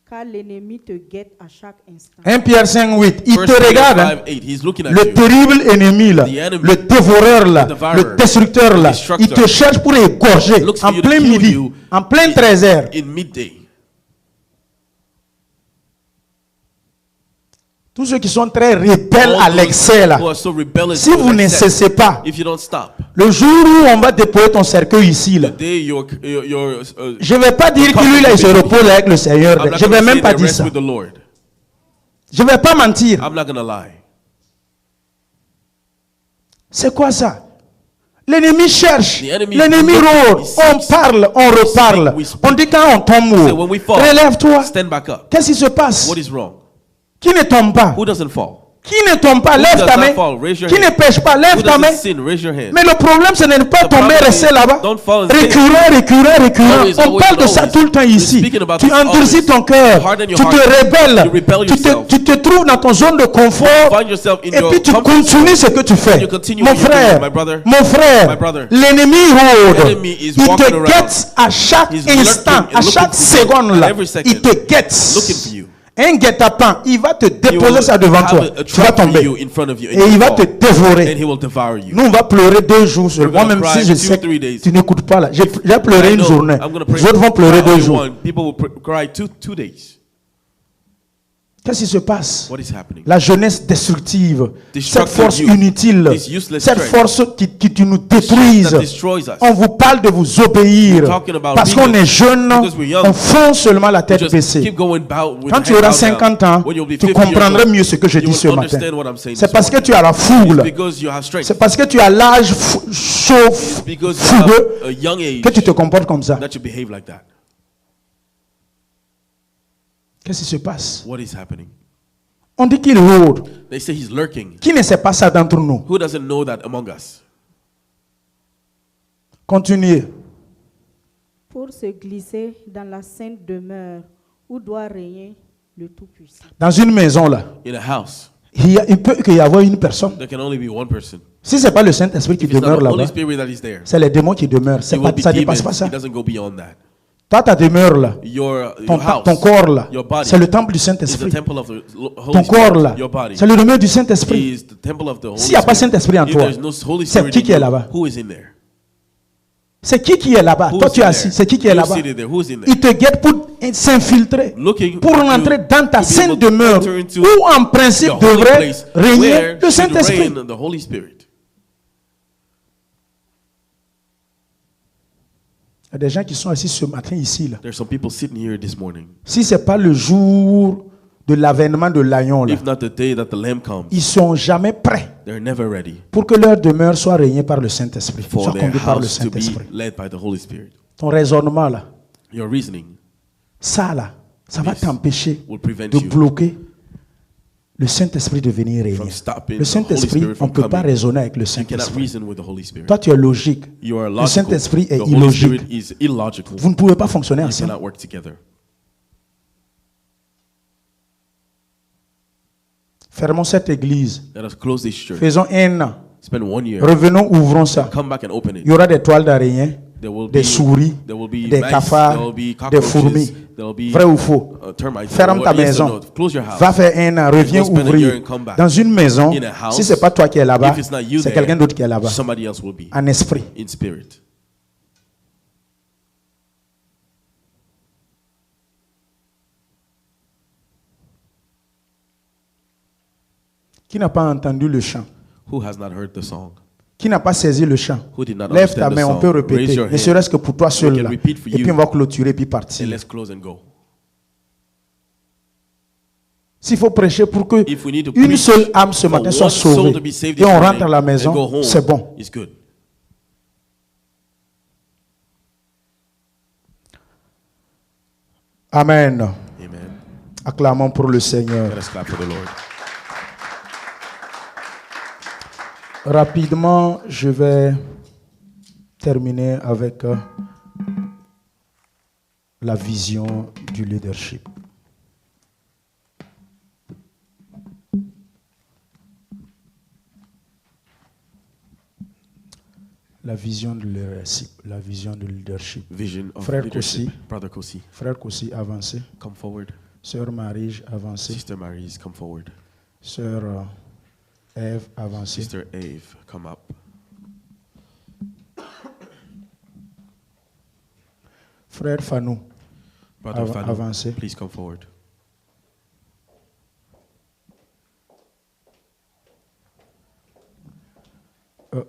car l'ennemi te guette à chaque instant. 1 Pierre 5, 8. Il First te Peter regarde. hein. 5:8. He's looking at Le you. terrible ennemi là, The enemy, le dévoreur là, the devourer, le destructeur là, the destructor, il te cherche pour égorger looks for en you to plein kill midi, you en plein 13h. In midday. Tous ceux qui sont très rebelles All à those l'excès là, who are so rebellious si to vous ne excess, cessez pas, if you don't stop, le jour où on va déployer ton cercueil ici là, the day your je ne vais pas dire que lui là il se repose avec le Seigneur, I'm not je ne vais gonna même say pas they dire rest ça. with the Lord. Je ne vais pas mentir. I'm not gonna lie. C'est quoi ça? L'ennemi cherche, The enemy l'ennemi is looking, rôde, he on seeks. parle, on reparle. We speak. On dit quand on tombe, So when we fall, relève-toi. stand back up. Qu'est-ce qui se passe? What is wrong? Qui ne tombe pas? Who doesn't fall? Qui ne tombe pas? Who Lève does ta not main. fall? Raise your Qui hand. ne pêche pas? Lève Who ta main. doesn't sin? Raise your hand. Mais le problème, ce n'est pas The tomber, problem rester is, là-bas. don't fall and stay. Récurrent. Always, On always, parle de ça always. tout le temps We're ici. speaking about Tu this endurcis always. ton cœur. Harden your Tu te heart. rebelles. You rebel yourself. Tu te trouves dans ton zone de confort. Find yourself in Et your puis tu comfort continues ce que tu fais. You continue Mon what you're frère, doing, my brother. mon frère, My brother. l'ennemi The rôde. enemy is Il walking te around. guette à chaque He's instant, lurking and à chaque looking for you seconde at là. every second. Il te guette. Looking for you. Un guet-apens, il va te He déposer will ça devant have toi. a Tu vas trap for tomber. you in front of you, and Et il you va fall. te dévorer. And he will devour you. Nous, on va pleurer 2 jours seulement. We're gonna Moi, même cry si je 2 sais or 3 que days. tu n'écoutes pas là. J'ai pleuré I une know. journée. I'm gonna Les autres vont pleurer cry 2 only jours. one. People will cry two days. Qu'est-ce qui se passe? What is happening? La jeunesse destructive, cette Destructive force youth, inutile, this useless cette strength, force qui nous détruise. that destroys us. On vous parle de vous obéir We're talking about parce qu'on est obedience, jeune, because we're young. on fonce seulement la tête Just baissée. keep going about with Quand the tu head auras bowed 50 down. ans, When you'll be tu 50 years comprendras old, mieux ce que je you dis will ce matin. understand what I'm saying C'est this parce que morning. tu as la fougue, It's because you have strength. c'est parce que tu as l'âge chaud, Because you have fougueux, a young age que tu te comportes comme ça. that you behave like that. Qu'est-ce qui se passe? What is happening? On dit qu'il rôde. They say he's lurking. Qui ne sait pas ça d'entre nous? Who doesn't know that among us? Continuez. Pour se glisser dans la sainte demeure où doit régner le Tout-Puissant. Dans une maison là, In a house, il peut y avoir une personne. there can only be one person. Si ce n'est pas le Saint-Esprit qui If it's demeure not the Holy là-bas, Spirit that is there, c'est les démons qui demeurent. it will be Ça ne dépasse demons. pas ça. It doesn't go beyond that. Toi, ta demeure là, Your ton house, corps là, your body, c'est le temple du is the Saint-Esprit. temple of the Holy Ton corps Spirit. là, Your body c'est le demeure du Saint-Esprit. is the temple of the Holy S'il n'y a pas Spirit. Saint-Esprit en If toi, there's no Holy c'est Spirit qui in est you, là-bas? who is in there? C'est qui est là-bas? Who Toi, is tu es in assis. there? C'est qui est You're là-bas? seated there. Who is in there? Il te guette pour s'infiltrer, Looking pour for you rentrer dans ta to be sainte able to demeure enter into où en principe the holy devrait place régner where le should Saint-Esprit. reign the Holy Spirit. Il y a des gens qui sont assis ce matin ici. Là. There's some people sitting here this morning. Si ce n'est pas le jour de l'avènement de l'agneau, là, If not the day that the Lamb comes, ils ne sont jamais prêts they're never ready pour que leur demeure soit régnée par le Saint-Esprit, for soit their conduite par le house to be Saint-Esprit. led by the Holy Spirit. Ton raisonnement là, Your reasoning, Ça là, ça va This t'empêcher will prevent de you bloquer le Saint-Esprit de venir from régner. stopping Le the Holy Saint-Esprit, Spirit on from ne peut pas coming. raisonner avec le You cannot Saint-Esprit. reason with the Holy Spirit. Toi, tu es logique. You are Le logical. Saint-Esprit est The Holy illogique. Spirit is illogical. Vous ne pouvez pas fonctionner You ensemble. cannot work together. Fermons cette église. Let us close this church. Faisons un an. Spend 1 year. Revenons, ouvrons ça. Come back and open Il it. y aura des toiles d'araignée, There will des be souris, there will be des mice, cafards, there will be des cockroaches, fourmis. there will be Vrai ou faux? termites. Ferme ta Yes or maison. no. Close your house. Va faire un an, reviens Go spend a year ouvrir. and come back. Dans une maison, In a house, si ce n'est pas toi qui es là-bas, If it's not you c'est there, quelqu'un d'autre qui est là-bas. somebody else will be En esprit. in spirit. Qui n'a pas entendu le chant? Who has not heard the song? Qui n'a pas saisi le chant? Who did not Lève ta understand the main, on song? peut Raise répéter. your Ne hand. serait-ce que pour toi seul We can là. repeat for Et puis you. on va clôturer puis And partir. let's close and go. S'il faut prêcher pour que If we need to une preach seule âme ce for matin soit one soul to sauvée be saved et this on morning rentre à la and go maison, home, c'est bon. It's good. Amen. Amen. Acclamons pour le Seigneur. Let us clap for the Lord. Rapidement, je vais terminer avec la vision du leadership. La vision du leadership. La vision du leadership. Vision of Frère leadership. Kossi. Brother Kosi, Frère Kossi, avancez. come forward. Sœur Marie, avancez. Sister Maryse, come forward. Sœur Ève, avancez. Sister Ave, come up. Frère Fanou, Brother Fanu, avancez. please come forward.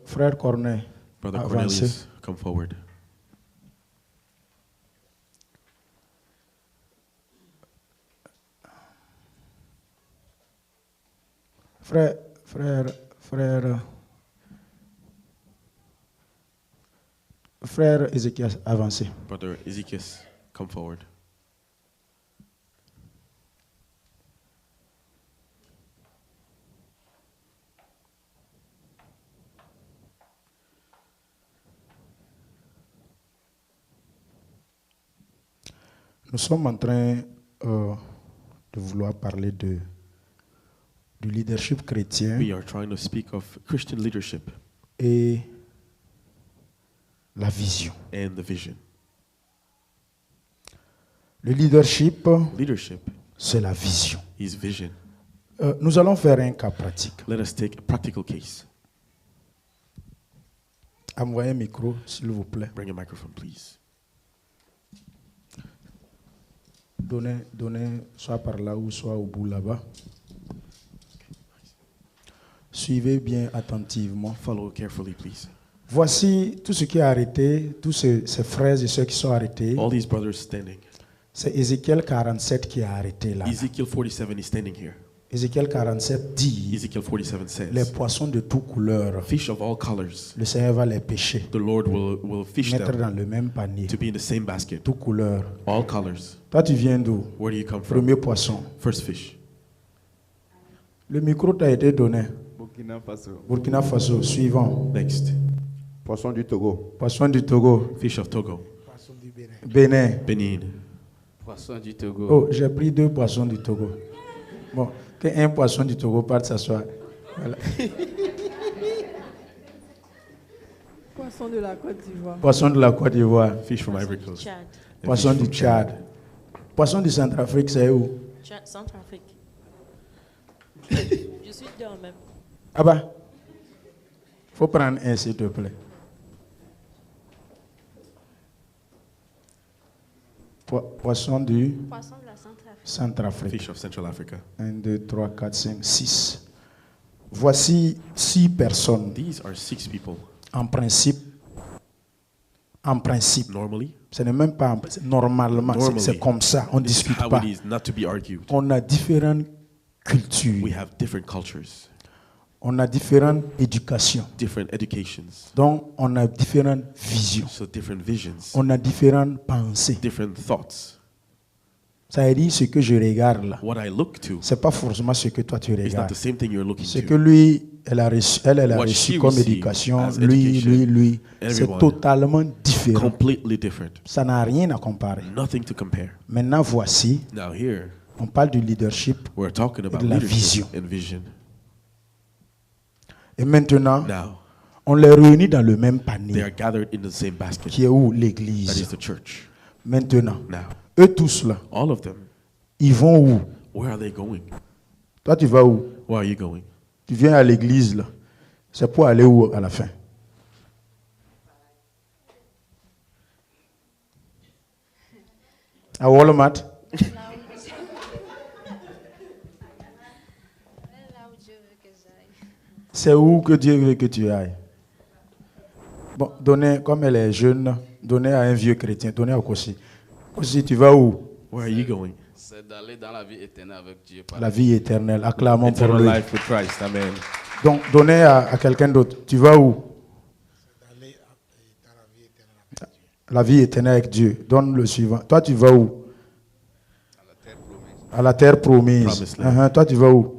Frère Corneille, Brother avancez. Cornelius, come forward. Frère Ézéchias, avancez. Brother Ezekiel, come forward. Nous sommes en train de vouloir parler du leadership chrétien We are trying to speak of Christian leadership et la vision. and the vision. Le leadership, Leadership c'est la vision. is vision. Nous allons faire un cas pratique. Let us take a practical case. Envoyez un micro, s'il vous plaît. Bring a microphone, please. Donnez soit par là ou soit au bout là-bas. Suivez bien attentivement. Follow carefully, please. Voici tout ce qui est arrêté, tous ces frères et ceux qui sont arrêtés. All these brothers standing. C'est Ézéchiel 47 qui est arrêté là. Ezekiel 47 is standing here. Ézéchiel 47 dit, Ezekiel 47 les says, poissons de toutes couleurs, fish of all colors, le Seigneur va les pêcher, the Lord will fish mettre them dans le même panier, to be in the same basket. toutes couleurs. All colors. Toi, tu viens d'où? Where do you come from? Premier poisson. First fish. Le micro t'a été donné. Burkina Faso. Burkina Faso, suivant. Next. Poisson du Togo. Poisson du Togo. Fish of Togo. Bénin. Benin. Poisson du Togo. Oh, j'ai pris 2 poissons du Togo. Bon, qu'un poisson du Togo parte s'asseoir. Voilà. Poisson de la Côte d'Ivoire. Poisson de la Côte d'Ivoire. Fish from Ivory Coast. Tchad. And Poisson fish du from Tchad. Poisson du Centrafrique, c'est où? Tchad, Centrafrique. Je suis dedans même. Ah bah, faut prendre un, s'il te plaît. Poisson du Poisson de la Centrafrique. Centrafrique. Fish of Central Africa. 1, 2, 3, 4, 5, 6. Voici 6 personnes. These are 6 people. En principe, Normally, ce n'est même pas normalement, Normally, c'est comme ça, on ne this is discute how pas. it is, not to be argued. On a différentes cultures, We have different cultures, on a différentes éducations, different educations, donc on a différentes visions, so different visions, on a différentes pensées. different thoughts. Ça veut dire ce que je regarde là. What I look to C'est pas forcément ce que toi tu is not regardes. the same thing you're looking Ce to. que lui, elle a reçu, elle a What reçu she comme received éducation, as lui, education, c'est everyone. totalement différent. Completely different. Ça n'a rien à comparer. Nothing to compare. Maintenant, voici, Now here, on parle du leadership. we're talking about de la leadership vision. and vision. Et maintenant, Now, on les réunit dans le même they are panier, gathered in the same basket. qui est où? That is L'église. the church. Maintenant, Now, eux tous là, all of them, ils vont où? where are they going? Toi, tu vas où? Where are you going? Tu viens à l'église là. C'est pour aller où à la fin? À Walmart? C'est où que Dieu veut que tu ailles? Bon, donnez, comme elle est jeune, donnez à un vieux chrétien, donnez à Kossi. Kossi, tu vas où? Where are you going? C'est d'aller dans la vie éternelle avec Dieu. La vie éternelle. Acclamons pour Eternal lui. life with Christ. Amen. Donc, donnez à quelqu'un d'autre. Tu vas où? La vie éternelle avec Dieu. Donne le suivant. Toi, tu vas où? À la terre promise. Promised land. Toi, tu vas où?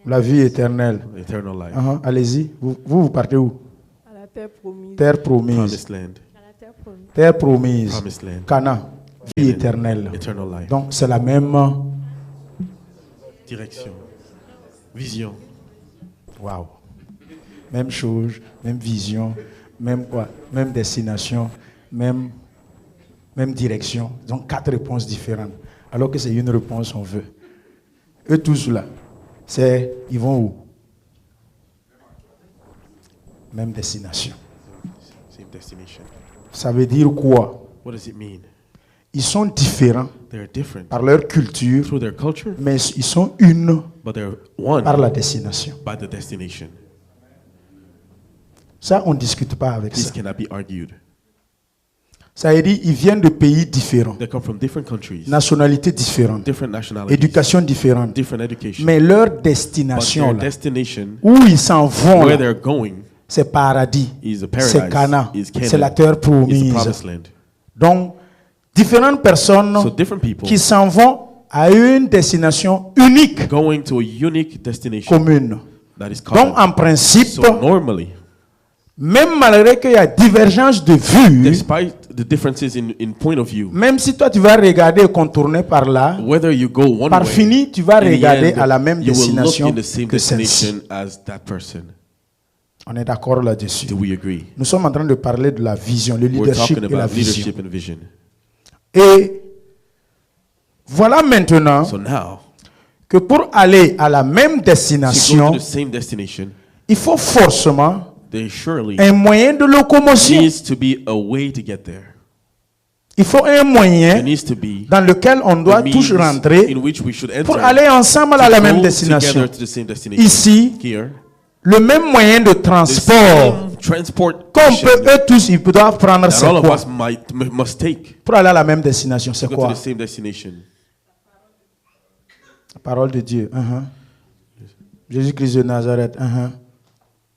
La vie éternelle. Eternal life. Allez-y. Vous partez où? À la terre promise. Terre promise. Promised land. À la terre promise. Terre promise. Promised land. Cana. Vie éternelle. Eternal life. Donc, c'est la même. Direction. Vision. Waouh. Même chose, même vision, même quoi? Même destination, même direction. Donc 4 réponses différentes. Alors que c'est une réponse on veut. Eux tous là, ils vont où? Même destination. Same destination. Ça veut dire quoi? What does it mean? Ils sont différents They're different par leur culture, through their culture, mais ils sont une but they're one par la destination. by the destination. Ça, on ne discute pas avec This ça. cannot be argued. Ça veut dire ils viennent de pays différents, They come from different countries, nationalités différentes, different nationalities, éducation différente. different education. Mais leur But destination, their là, destination, où ils s'en vont, where là, they're going, c'est paradis, is the c'est paradise, Cana, is c'est la Canaan, terre is the promise. promised land. Donc, différentes personnes So different people qui s'en vont à une destination unique, going to a unique destination commune. that is Donc, common. en principe, So normally, même malgré qu'il y a divergence de vue, despite the differences in point of view, même si toi tu vas regarder et contourner par là, whether you go one par way, fini, tu vas in the regarder end, à la même you will look destination in the same que celle-ci. destination as that person. On est d'accord là-dessus. Do we agree? Nous sommes en train de parler de la vision, le We're leadership talking et la about vision. leadership and vision. Et voilà maintenant So now, que pour aller à la même to go destination, to the same destination, il faut forcément there surely un moyen de locomotion. needs to be a way to get there. Il faut un There moyen needs to be dans lequel on a doit means tous rentrer in which we should enter pour aller ensemble à la to même go destination. together to the same destination. Ici, Here, le même moyen de the transport same transport comme eux tous ils doivent prendre, that c'est all of quoi? us must take Pour aller à la même destination, c'est to go to quoi? the same destination. La parole de Dieu. Jésus-Christ de Nazareth.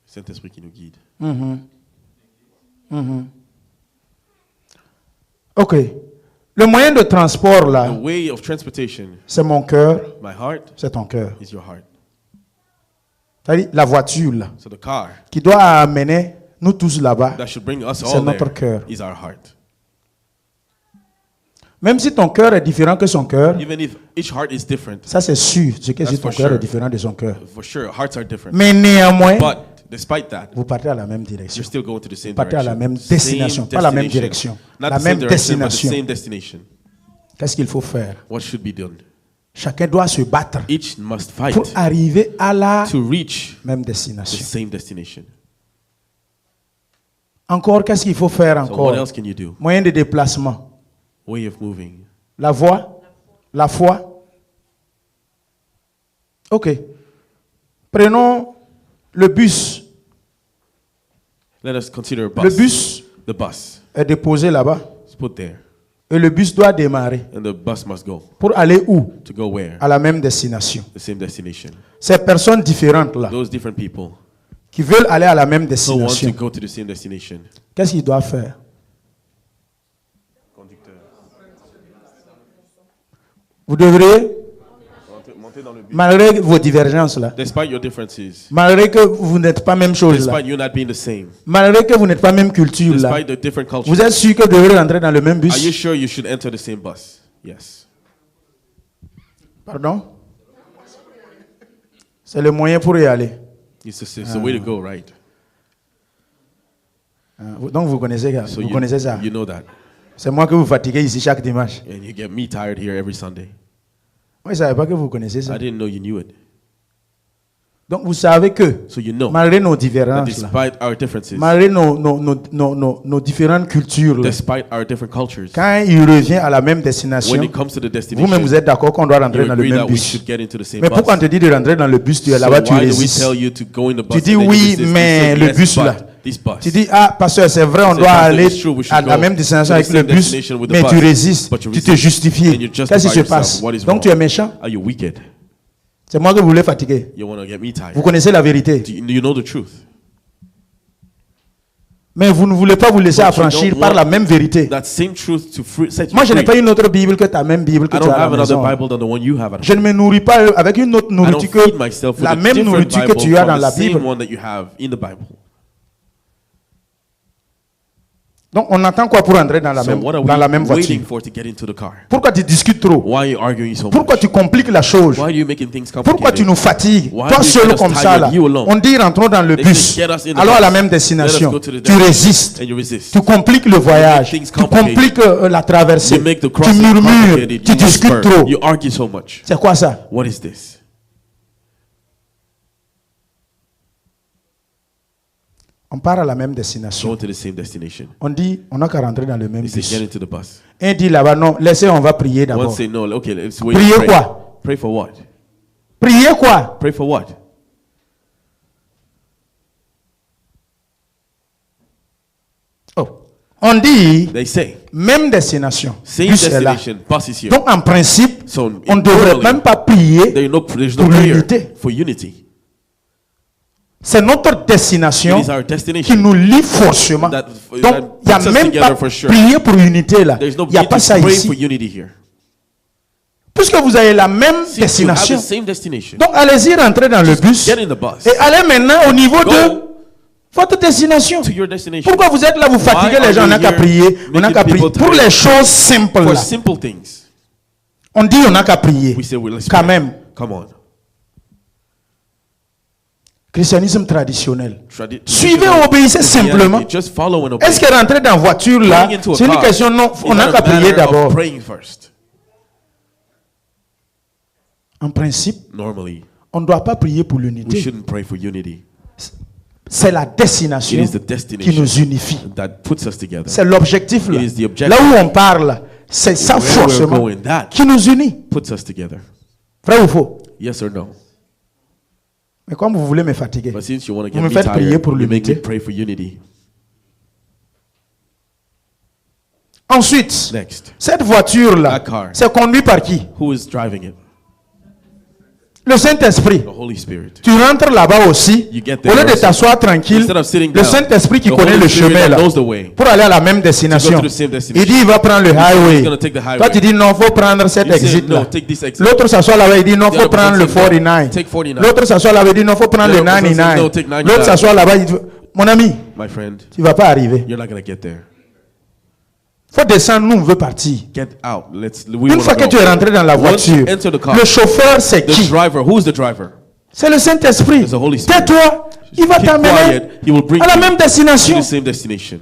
Saint-Esprit qui nous guide. Ok. Le moyen de transport The là, way of transportation, c'est mon cœur, my heart c'est ton cœur. is your heart. C'est-à-dire la voiture là, So the car qui doit amener nous tous là-bas, that should bring us c'est all notre there cœur. is our heart. Même si ton cœur est différent que son cœur, Even if each heart is different, ça c'est sûr, c'est que That's si ton for cœur sure. est différent de son cœur. for sure, hearts are different. Mais néanmoins, But despite that, vous partez à la même direction. you're still going to the same Vous partez à la direction. même destination, Same pas la même destination. direction. Not La the même same direction, but the destination. same destination. Qu'est-ce qu'il faut faire? What should be done? Chacun doit se battre Each must fight pour arriver à la to reach même the destination. same destination. Encore, qu'est-ce qu'il faut faire So what encore? else can you do? Moyen de déplacement. Way of moving. La voie, la foi. Ok. Prenons le bus. Let us consider a Le bus. bus The bus. est déposé là-bas It's put there. et le bus doit démarrer And the bus must go. pour aller où? To go where? À la même destination. The same destination. Ces personnes différentes là, Those different people qui veulent aller à la même who want destination, to go to the same destination. qu'est-ce qu'ils doivent faire? Vous devriez, Monter dans le but. malgré vos divergences là, Despite your differences, malgré que vous n'êtes pas même chose là, despite you not being the same, malgré que vous n'êtes pas même culture là, despite the different cultures, vous êtes sûr que vous devrez rentrer dans le même are you bus? sure you should enter the same bus? Yes. Pardon? C'est le moyen pour y aller. It's the way to go, right? Donc vous connaissez, So vous connaissez ça. you know that. C'est moi que vous fatiguez ici chaque dimanche. And you get me tired here every Sunday. Moi, je ne savais pas que vous connaissez ça. I didn't know you knew it. Donc vous savez que, So you know malgré nos that différences, là, despite our differences, malgré nos différentes cultures, là, despite our different cultures, quand il revient à la même destination, when it comes to the destination, vous-même vous êtes d'accord qu'on doit you rentrer dans le agree même that we bus. should get into the same Mais bus. pourquoi on te dit de rentrer dans le bus, tu es So là-bas, tu why do we résistes. tell you to go in the bus? Tu dis and then you oui, resist? You mais say, le yes, bus but là. this bus. Tu dis, ah, pasteur, c'est vrai, on Say, doit Pastor, aller it's true, we should à la go même destination to the avec le same bus, destination with the mais bus, tu résistes, but you tu te resist, justifies. and you Qu'est-ce qui se justify passe? yourself. What is Donc wrong? tu es méchant. Are you wicked? C'est moi que vous voulez fatiguer. You want to get me tired? Vous connaissez la vérité. Do you know the truth? Mais vous ne voulez pas vous laisser But you affranchir don't par want la même vérité. That same truth to set you Moi, je n'ai free. pas une autre Bible que ta même Bible que I tu don't as à have la another maison. Bible than the one you have at Je home. ne me nourris pas avec une autre I don't nourriture feed que myself with la a même different nourriture que Bible tu as from dans the la same Bible. one that you have in the Bible. Donc, on attend quoi pour entrer dans la So même, what are dans la même we voiture? waiting for to get into the car? Pourquoi tu discutes trop? Why are you arguing so Pourquoi much? tu compliques la chose? Why are you making things Pourquoi tu complicated? nous fatigues? Why Toi do you seul get us comme ça tired? là. You alone. On dit rentrons dans le They bus. say, get us in the Alors à la bus. même Let us destination. go to the Tu destination. résistes. And you resist. Tu compliques le voyage. things Tu complicated. compliques la traversée. You make the Tu crossing murmures. complicated. Tu You discutes whisper. trop. You argue so much. C'est quoi ça? What is this? On part à la même destination. Go to the same destination. On dit, on n'a qu'à rentrer dans le même They say, bus. get into the bus. Un dit là-bas, non, laissez, on va prier One d'abord. say, no, okay, let's wait. Prier Pray. quoi? Pray for what? Prier quoi? Pray for what? Oh. On dit, They say, même destination. same Bus est là. destination, bus is here. Donc en principe, So, on ne devrait internally, même pas prier. there's no pour prayer l'unité. for unity. C'est notre destination It is our qui destination. nous lie forcément. That- Donc, that il n'y a puts us même together pas for sure. prier pour l'unité là. There's no Il n'y a need pas to ça pray ici. for unity here. Puisque vous avez la même Since you have the destination. same destination, Donc, allez-y rentrer dans le bus. get in the bus. Et allez maintenant au niveau Go de votre destination. to your destination. Pourquoi vous êtes là, vous fatiguez Why les gens, on are n'a you qu'à here prier. On n'a making qu'à prier. people Pour tired? les choses simples For là. simple things, On dit on n'a qu'à prier. we say, well, let's Quand pray. même. Come on. Christianisme traditionnel. Suivez Suivez, obéissez simplement. Just follow and obey. Est-ce que rentrer dans la voiture là, Going into a c'est une car question non, is on n'a not qu'à a prier matter of d'abord. praying first. En principe, Normally, on ne doit pas prier pour we l'unité. shouldn't pray for unity. C'est la It destination is the qui destination nous unifie. that puts us together. C'est l'objectif là. It is the objective. Là où on parle, c'est ça Where we're forcément going, that qui nous unit. puts us together. Vrai ou faux? Yes or no? Mais comme vous voulez me fatiguer, But since you want to vous get me me faites prier tired, pour you make l'unité. me pray for unity. Ensuite, Next, cette voiture là, That car. c'est conduit par qui? who is driving it? Le Saint-Esprit. The Holy Spirit. Tu rentres là-bas aussi, You get au there lieu de also. t'asseoir tranquille, Instead of sitting le down, Saint-Esprit qui the connaît Holy le Spirit chemin that là, knows the way pour aller à la même destination. to the same destination. Il dit, il va prendre le he's highway. gonna take the highway. Toi, tu dis, non, faut prendre cet You say, exit no, là. take this exit. L'autre s'assoit là-bas, il dit, non, The faut other prendre person le says, no, 49. take 49. L'autre s'assoit là-bas, il dit, non, faut prendre The le other person says, 99. no, take 99. L'autre s'assoit là-bas, il dit, mon ami, My friend, tu vas pas arriver. you're not going to get there. Faut descendre, nous, on veut partir. Get out. We Une wanna fois que go. tu es rentré dans la Once you voiture, enter the car, le chauffeur, c'est the qui? driver, who's the driver? C'est le Saint-Esprit. It's the Holy Spirit. Tais-toi, il va Keep t'amener quiet. He will bring à la you même to destination. the same destination.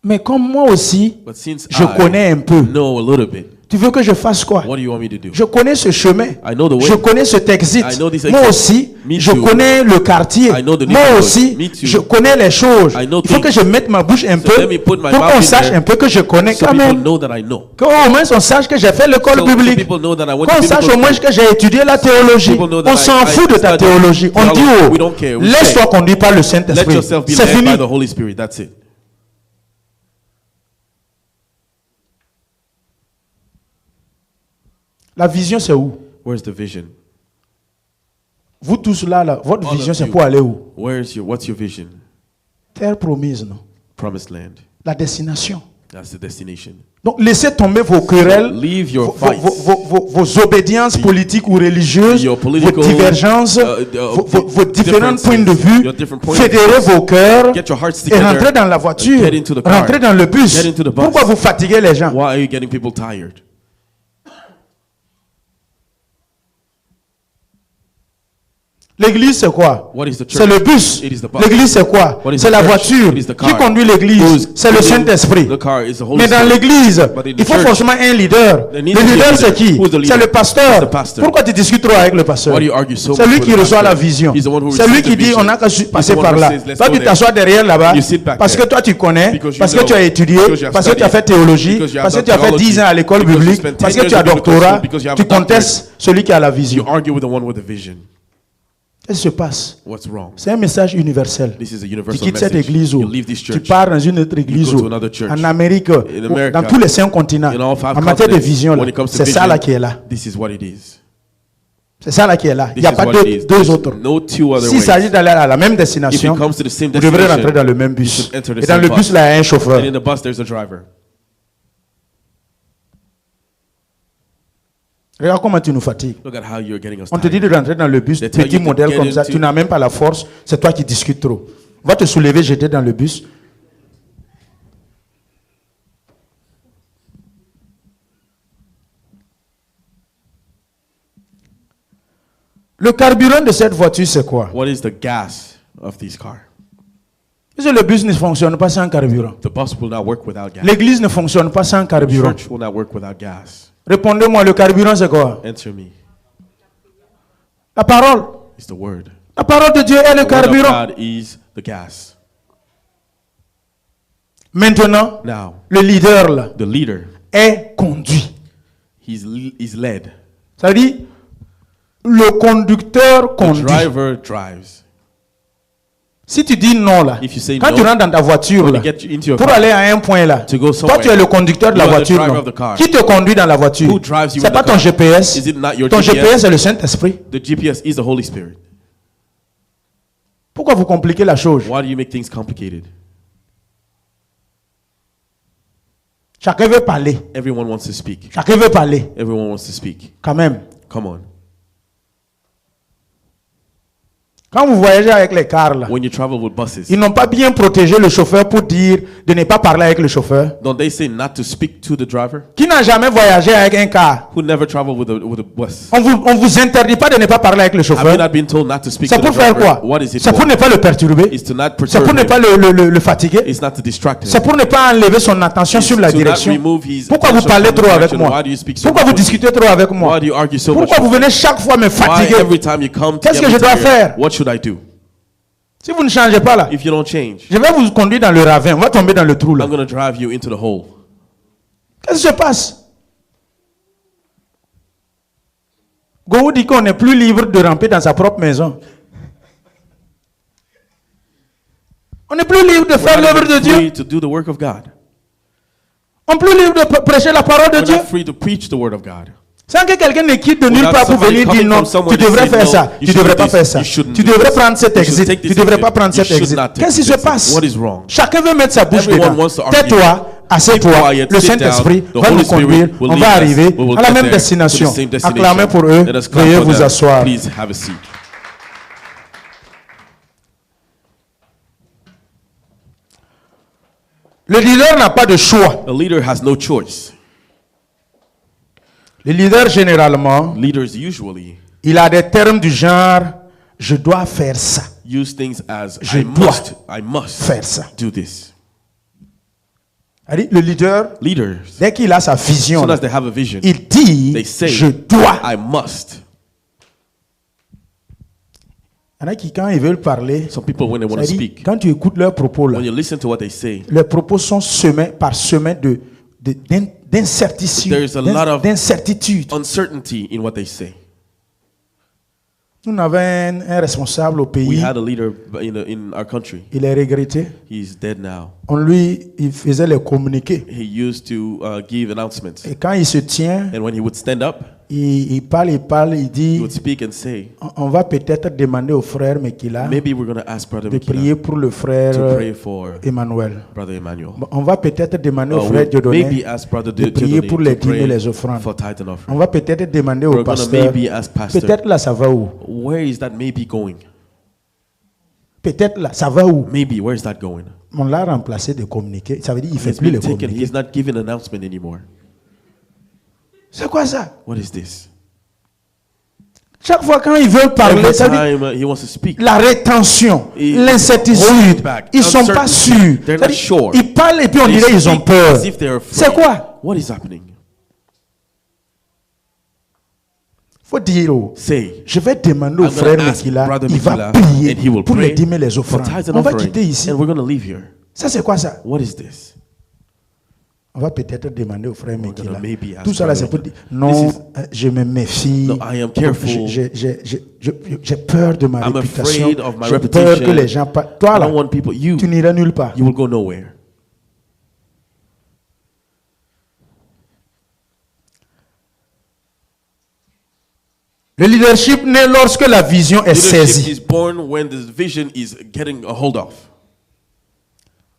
Mais comme moi aussi, But since je I connais un peu. know a little bit, Tu veux que je fasse quoi? what do you want me to do? Je connais ce chemin. I know the way. Je connais cet exit. I know this Moi exit. aussi, Me je too. connais le quartier. I know the Moi neighborhood. aussi, Me too. je connais les choses. I know Il faut que things. je mette ma bouche un So peu let me put my pour mouth qu'on in sache there un peu que je connais So quand people même. know that I know. Qu'au moins on sache que j'ai fait l'école So biblique. people know that I went Qu'on to sache biblical au moins school. que j'ai étudié la théologie. People know that On s'en I fout de ta studied théologie. On dit, theology. oh, We don't care. We laisse-toi say, conduire par le Let Saint-Esprit. yourself be C'est led fini. by the Holy Spirit. That's it. La vision, c'est où? Where's the vision? Vous tous là, votre All vision, of c'est you. pour aller où? What's your vision? Terre promise, non? Promised land. La destination. That's the destination. Donc laissez tomber vos querelles, Leave your vos, fights. vos obédiences politiques ou religieuses, Your vos political, divergences, vos différents points de vue. your different points. Fédérez vos cœurs Get your hearts et together. rentrez dans la voiture, Get into the car. rentrez dans le bus. Get into the bus. Pourquoi vous fatiguez les gens? Why are you getting people tired? L'église c'est quoi? What is the church? C'est le bus. It is the bus. L'église c'est quoi? What is C'est the la church? voiture. It is the Qui car. conduit l'église? Who's C'est le leading Saint-Esprit. the car is the Holy Mais dans Spirit. l'église, But in the il faut church, forcément un leader. Le there needs to be a leader leader. c'est qui? Who's the leader? C'est le It's pasteur. the pastor. Pourquoi tu discutes trop avec le pasteur? Why do you argue so C'est much lui with qui the reçoit pastor? la vision. He's the one who C'est lui receives qui the dit vision. on n'a qu'à He's the passer one par who là. says, let's Toi go tu there. t'assois derrière là-bas You sit back parce que there. toi tu connais, Because you parce que know, tu as étudié, because you have parce que tu as fait studied, théologie, because you have parce que done tu as fait 10 ans à l'école theology, because you biblique, spent 10 parce que tu years as in biblical doctorat, school, because you have tu a doctorate. contestes celui qui a la You vision. argue with the one with the vision. Qu'est-ce qui se passe? What's wrong? C'est un message universel. This is a Tu universal quittes cette message. église, You leave this tu church. pars dans une autre église, go to another church. en Amérique, America, dans tous les 5 continents, in all 5 en matière de continents. vision, When it comes to c'est ça vision, là qui est là. This is what it is. C'est ça là qui est là. Il This n'y a is pas what it is. deux autres. No two other S'il s'agit ways. d'aller à la même If destination, it comes to the same vous devrez destination, rentrer dans le même you bus. should enter the Et dans same le bus. bus, là, il y a un chauffeur. And in the bus, there's a driver. Regarde comment tu nous fatigues. Look at how you're getting us On te dit tired. de rentrer dans le bus, They tell petit you to modèle get comme ça. into- Tu n'as même pas la force. C'est toi qui discutes trop. Va te soulever, jeter dans le bus. Le carburant de cette voiture, c'est quoi? What is the gas of this car? Parce que le bus ne fonctionne pas sans carburant. The bus will not work without gas. L'église ne fonctionne pas sans The carburant. church will not work without gas. Répondez-moi, le carburant, c'est quoi? Answer me. La parole. It's the word. La parole de Dieu est le The word of carburant. God is the gas. Maintenant, Now, le leader là, the leader, est conduit. he's led. Ça veut dire, le conducteur The conduit. driver drives. Si tu dis non là, If you say quand no, tu rentres dans ta voiture when là, you get into your pour car, aller à un point là, to go toi somewhere, tu es le conducteur de la you are the voiture. driver Non? of the car. Qui te conduit dans la voiture? Who drives you C'est in pas the ton car? GPS. Is it not your Ton GPS? GPS c'est le Saint-Esprit. The GPS is the Holy Spirit. Pourquoi vous compliquez la chose? Why do you make things complicated? Chacun veut parler. Everyone wants to speak. Chacun veut parler. Everyone wants to speak. Quand même. Come on. Quand vous voyagez avec les cars là, When you travel with buses, ils n'ont pas bien protégé le chauffeur pour dire de ne pas parler avec le chauffeur. don't they say not to speak to the driver? Qui n'a jamais voyagé avec un car? Who never traveled with a bus? On vous interdit pas de ne pas parler avec le Have you chauffeur. not been told not to speak C'est to the pour faire driver? quoi? What is it C'est pour ne pas le perturber. It's to not C'est pour perturb ne pas him. le fatiguer. It's not to distract C'est him. pour ne pas enlever son attention It's sur la to not direction. remove his Pourquoi vous attention parlez from the trop avec direction. moi? Why do you speak so Pourquoi much vous with me? discutez trop avec moi? Why do you argue so much? Pourquoi vous with me? venez chaque fois me Why fatiguer? every time you come to Qu'est-ce get que me je dois tired? faire? What should I do? Si vous ne changez pas là, If you don't change, je vais vous conduire dans le ravin. On va tomber dans le trou là. I'm going to drive you into the hole. Qu'est-ce qui se passe? Gourou dit qu'on n'est plus libre de ramper dans sa propre maison. On n'est plus libre de faire We're not l'œuvre de even Dieu. free to do the work of God. On n'est plus libre de prêcher la parole de We're Dieu. not free to preach the word of God. Sans que quelqu'un ne quitte de nulle Without part pour somebody venir dire coming non, from somewhere tu to devrais say, faire no, ça, you tu should devrais do pas this, faire ça, you shouldn't tu do devrais this. prendre cet You should exit, take this tu devrais exit. pas prendre You cet should exit. not take Qu'est-ce qui this se exit. passe? What is wrong? Chacun veut mettre sa bouche Everyone dedans. wants to argue. Tais-toi, assieds-toi, quiet, le sit Saint-Esprit down. The va Holy nous conduire, Spirit will on lead va us. arriver We will à la get même there destination. to the same destination. Acclamez pour eux, Let us clap veuillez for vous them. asseoir. Please have a seat. Le leader n'a pas de choix. A leader has no choice. Le leader, généralement, Leaders usually il a des termes du genre « je dois faire ça, use things as Je I must faire ça do this. ». Le leader, Leaders, dès qu'il a sa vision, soon as they have a vision, il dit they say, « je dois ». I must. Il y en a qui, quand ils veulent parler, Some people, when they want ça to dit, speak, quand tu écoutes leurs propos, là, when you listen to what they say, leurs propos sont parsemés d'incertitude. There is a lot of D'incertitude. uncertainty in what they say. Nous avons un responsable au We pays, had a leader in our country. il est regretté. He's dead now. Il faisait les communiqués. He used to give announcements. Et quand il se tient, And when he would stand up, il parle, il He dit, would speak and say, on va peut-être demander au frère Mekila maybe we're going to ask Brother de prier Mekila pour le frère to pray for Emmanuel. Brother Emmanuel. On va peut-être demander au Or frère we'll Dieudonné maybe ask Brother de prier pour les Dieudonné dîmes et to les offrandes. pray for tithe and On offering. va peut-être demander au We're going to pasteur. maybe ask Pastor, Peut-être là, ça va où? where is that maybe going? Peut-être là, ça va où? Maybe, where is that going? On l'a remplacé de communiquer. Ça veut dire qu'il ne fait He's plus been le taken. communiquer. He's not giving an announcement anymore. C'est quoi ça? What is this? Chaque fois quand ils veulent parler, Every ça veut dire time he wants to speak, la rétention, He- l'incertitude, hold back, ils sont pas uncertainty. sûrs. They're Ça not dit, sure. ils parlent et puis on they dirait ils ont speak peur. as if they're afraid. C'est quoi? What is happening? Faut dire, Say, je vais demander au I'm frère going to ask Mekila, Brother il va Mekila, prier and he will pour les pray dîmes et les for offrandes. tithes and On va offering, quitter ici. and we're going to leave here. Ça c'est quoi ça? What is this? On va peut-être demander au frère Mekila. gonna maybe ask Tout ça là c'est pour dire, non, This je me méfie. No, I am careful. J'ai peur de ma I'm réputation. afraid of my J'ai peur reputation. que les gens... Toi I là, don't want people. You tu n'iras nulle part. will go nowhere. Le leadership naît lorsque la vision est Leadership saisie. is born when the vision is getting a hold of.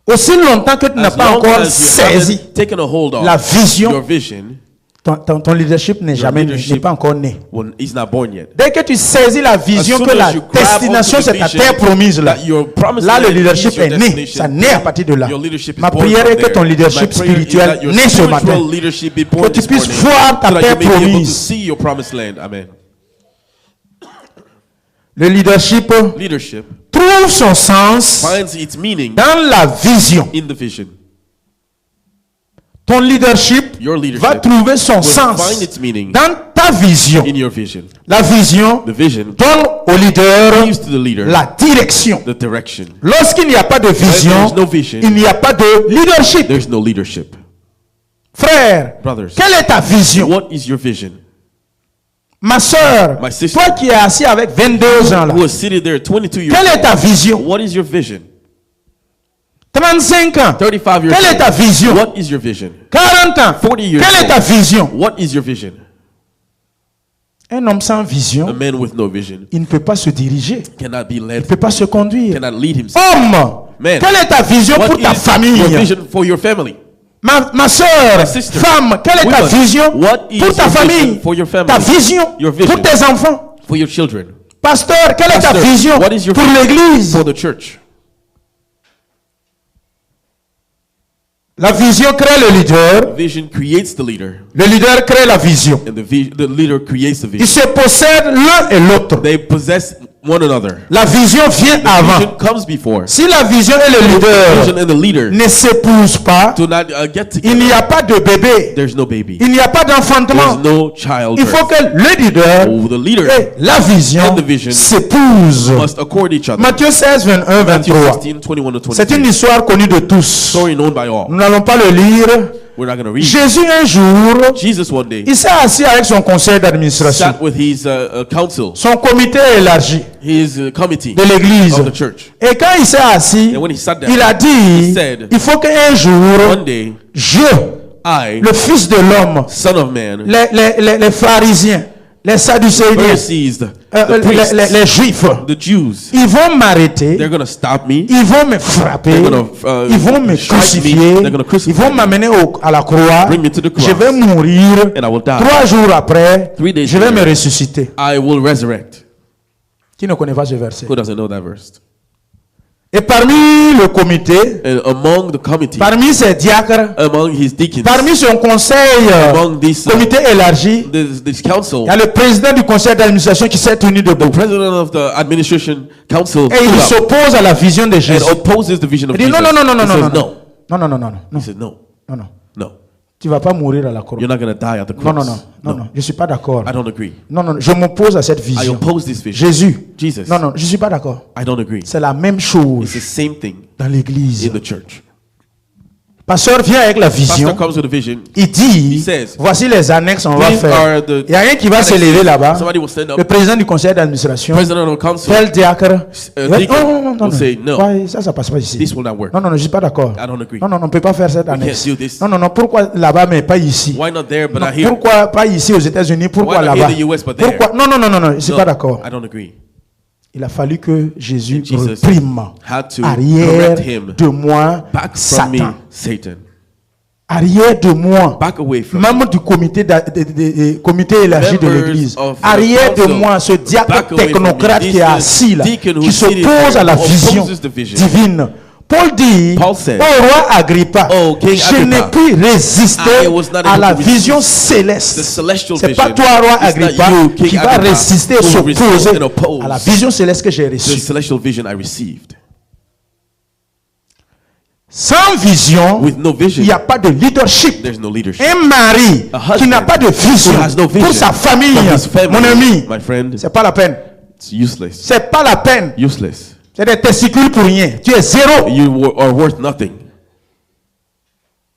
Aussi longtemps que tu n'as As pas long encore as you saisi haven't taken a hold of la vision, your vision, ton leadership n'est leadership- pas encore né. when it's not born yet. Dès que tu saisis la vision As soon que as la you grab destination onto the c'est ta vision terre promise là, that your promised là le land leadership is your est né. destination, Ça naît à partir de là. your leadership is Ma born prière from est que there. ton leadership My prayer is spirituel that your naît ce matin. spiritual leadership be born Que tu this puisses morning, voir ta so that terre you may be able to promise. see your promised land. Amen. Le leadership Leadership trouve son sens finds its meaning dans la vision. in the vision. Ton leadership Your leadership va trouver son will sens find its meaning dans ta vision. in your vision. La vision The vision donne au leader gives to the leader la direction. the direction. Lorsqu'il n'y a pas de vision, there's no vision, il n'y a pas de leadership. There's no leadership. Frère, Brothers, quelle est ta vision? what is your vision? Ma soeur, My sister, toi qui es assis avec 22 ans là, who was seated there 22 years quelle est old, ta vision? what is your vision? 35 ans, 35 years quelle est ta old, vision? what is your vision? 40 ans, 40 years quelle est ta old, vision? what is your vision? Un homme sans A vision, man with no vision il ne peut pas se diriger, cannot be il ne led, peut pas se conduire. cannot lead himself. Homme, Man, quelle est ta vision What pour ta is famille? your vision for your family? Ma soeur, My sister, femme, quelle est ta woman, vision what is pour ta your famille? vision for your family? Ta vision Your vision. pour tes enfants? For your children? Pasteur, quelle est ta Pastor, vision what is your pour vision l'église? for the church? La vision crée le leader, Vision creates the leader, le leader crée la vision. and the leader creates the Ils vision. se possèdent l'un et l'autre. They possess one another. La vision vient The avant. vision comes before. Si la vision et le The vision leader and the leader ne s'épousent pas, do not get il n'y together. a pas de bébé, There's no baby. il n'y a pas d'enfantement. There's no child. Il faut que le leader Oh, the leader et la vision and the vision s'épousent. must accord each other. Matthieu 16, 21, Matthew 23. 16, 21 to C'est une 23. histoire connue de tous. Story known by all. Nous n'allons pas le lire. We're not going to read. Jésus un jour, Jesus one day il s'est assis avec son conseil d'administration, sat with his council, son comité élargi his committee de l'église. of the church. Et quand il s'est assis, And when he sat down, il a dit, he said, il faut qu'un jour, one day, je, I, le Fils de l'homme, Son of Man, les pharisiens, les sadducéens, Pharisees, the priests, les juifs, the Jews, ils vont m'arrêter, they're going to stop me. ils vont me frapper, They're gonna, ils vont me strike me. crucifier, They're gonna crucify ils vont me. m'amener à la croix, Bring me to the cross. je vais mourir, And I will die. 3 jours après, 3 days je vais me later, ressusciter. I will resurrect. Qui ne connaît pas ce verset? Who doesn't know that verse? Et parmi le comité, And among the committee, parmi ses diacres, among his deacons, parmi son conseil, among this, comité élargi, this council, il y a le président du conseil d'administration qui s'est tenu debout. president of the administration council Et il stood up s'oppose à la vision de Jésus. and opposes the vision of Il dit Jesus. non, non, non, non, He non, says non, no. non, non, non, non, non, He said no, non, non. no. Tu vas pas mourir à la croix. You're not going to die at the Non, cross. non, non, non, non, je suis pas d'accord. I don't agree. Non, non, je m'oppose à cette I vision. oppose this vision. Jésus. Jesus. Non, non, je suis pas d'accord. I don't agree. C'est la même It's chose the same thing dans l'église. in the church. Pasteur vient avec la vision. Pastor comes with a vision. Il dit, He says, voici les annexes on va these faire. are the Il y a rien qui va se annexes. lever là-bas. Somebody will stand up. Le président du conseil d'administration, President of the council. tel diacre. Deacon will say, no. Ouais, ça passe pas ici. This will not work. Non, je suis pas d'accord. I don't agree. Non, on ne peut pas faire cette We annexe. can't do this. Non, pourquoi là-bas mais pas ici? Why not there but Non, not here? pourquoi pas ici aux États-Unis? Pourquoi Why not là-bas? here in the US but there? Pourquoi? Non, je suis No, pas d'accord. I don't agree. Il a fallu que Jésus Jesus reprime had to arrière correct him. de moi Back from me, Satan. Satan. Arrière de moi, Back away from même me. du comité, comité élargi de Members l'église. of the Arrière de council. moi, ce diacre Back away from me. technocrate This qui est assis là, deacon qui who's sitting s'oppose there à la who vision opposes the vision. divine. Paul dit Paul said, au roi Agrippa, Oh, King je n'ai Agrippa, pu résister I was not à able la to vision resist céleste. the celestial C'est pas vision. toi, roi It's not Agrippa, you, King qui va Agrippa, résister, who will s'opposer resist and oppose à la vision céleste que j'ai the reçue. celestial vision I received. Sans vision, With no vision, il n'y a pas de leadership. there's no leadership. Un mari A husband qui n'a pas de vision who has no vision pour sa famille, for his family, mon ami, my friend, c'est pas la peine. it's useless. C'est pas la peine. Useless. C'est des testicules pour rien. Tu es zéro. You are worth nothing.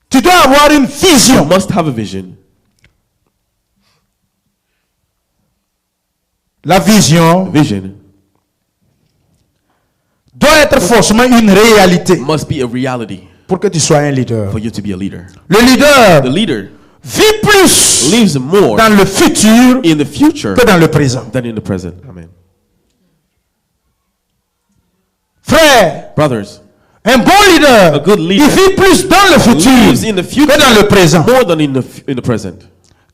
Tu dois avoir une You vision. must have a vision. La vision Vision doit être forcément une réalité must be a reality pour que tu sois un leader. for you to be a leader. Le leader The leader vit plus lives more dans le futur in the future que dans le présent. than in the present. Amen. Frère, Brothers, un bon leader, A good leader il vit plus dans le futur lives in the future que dans le présent. more than in the present.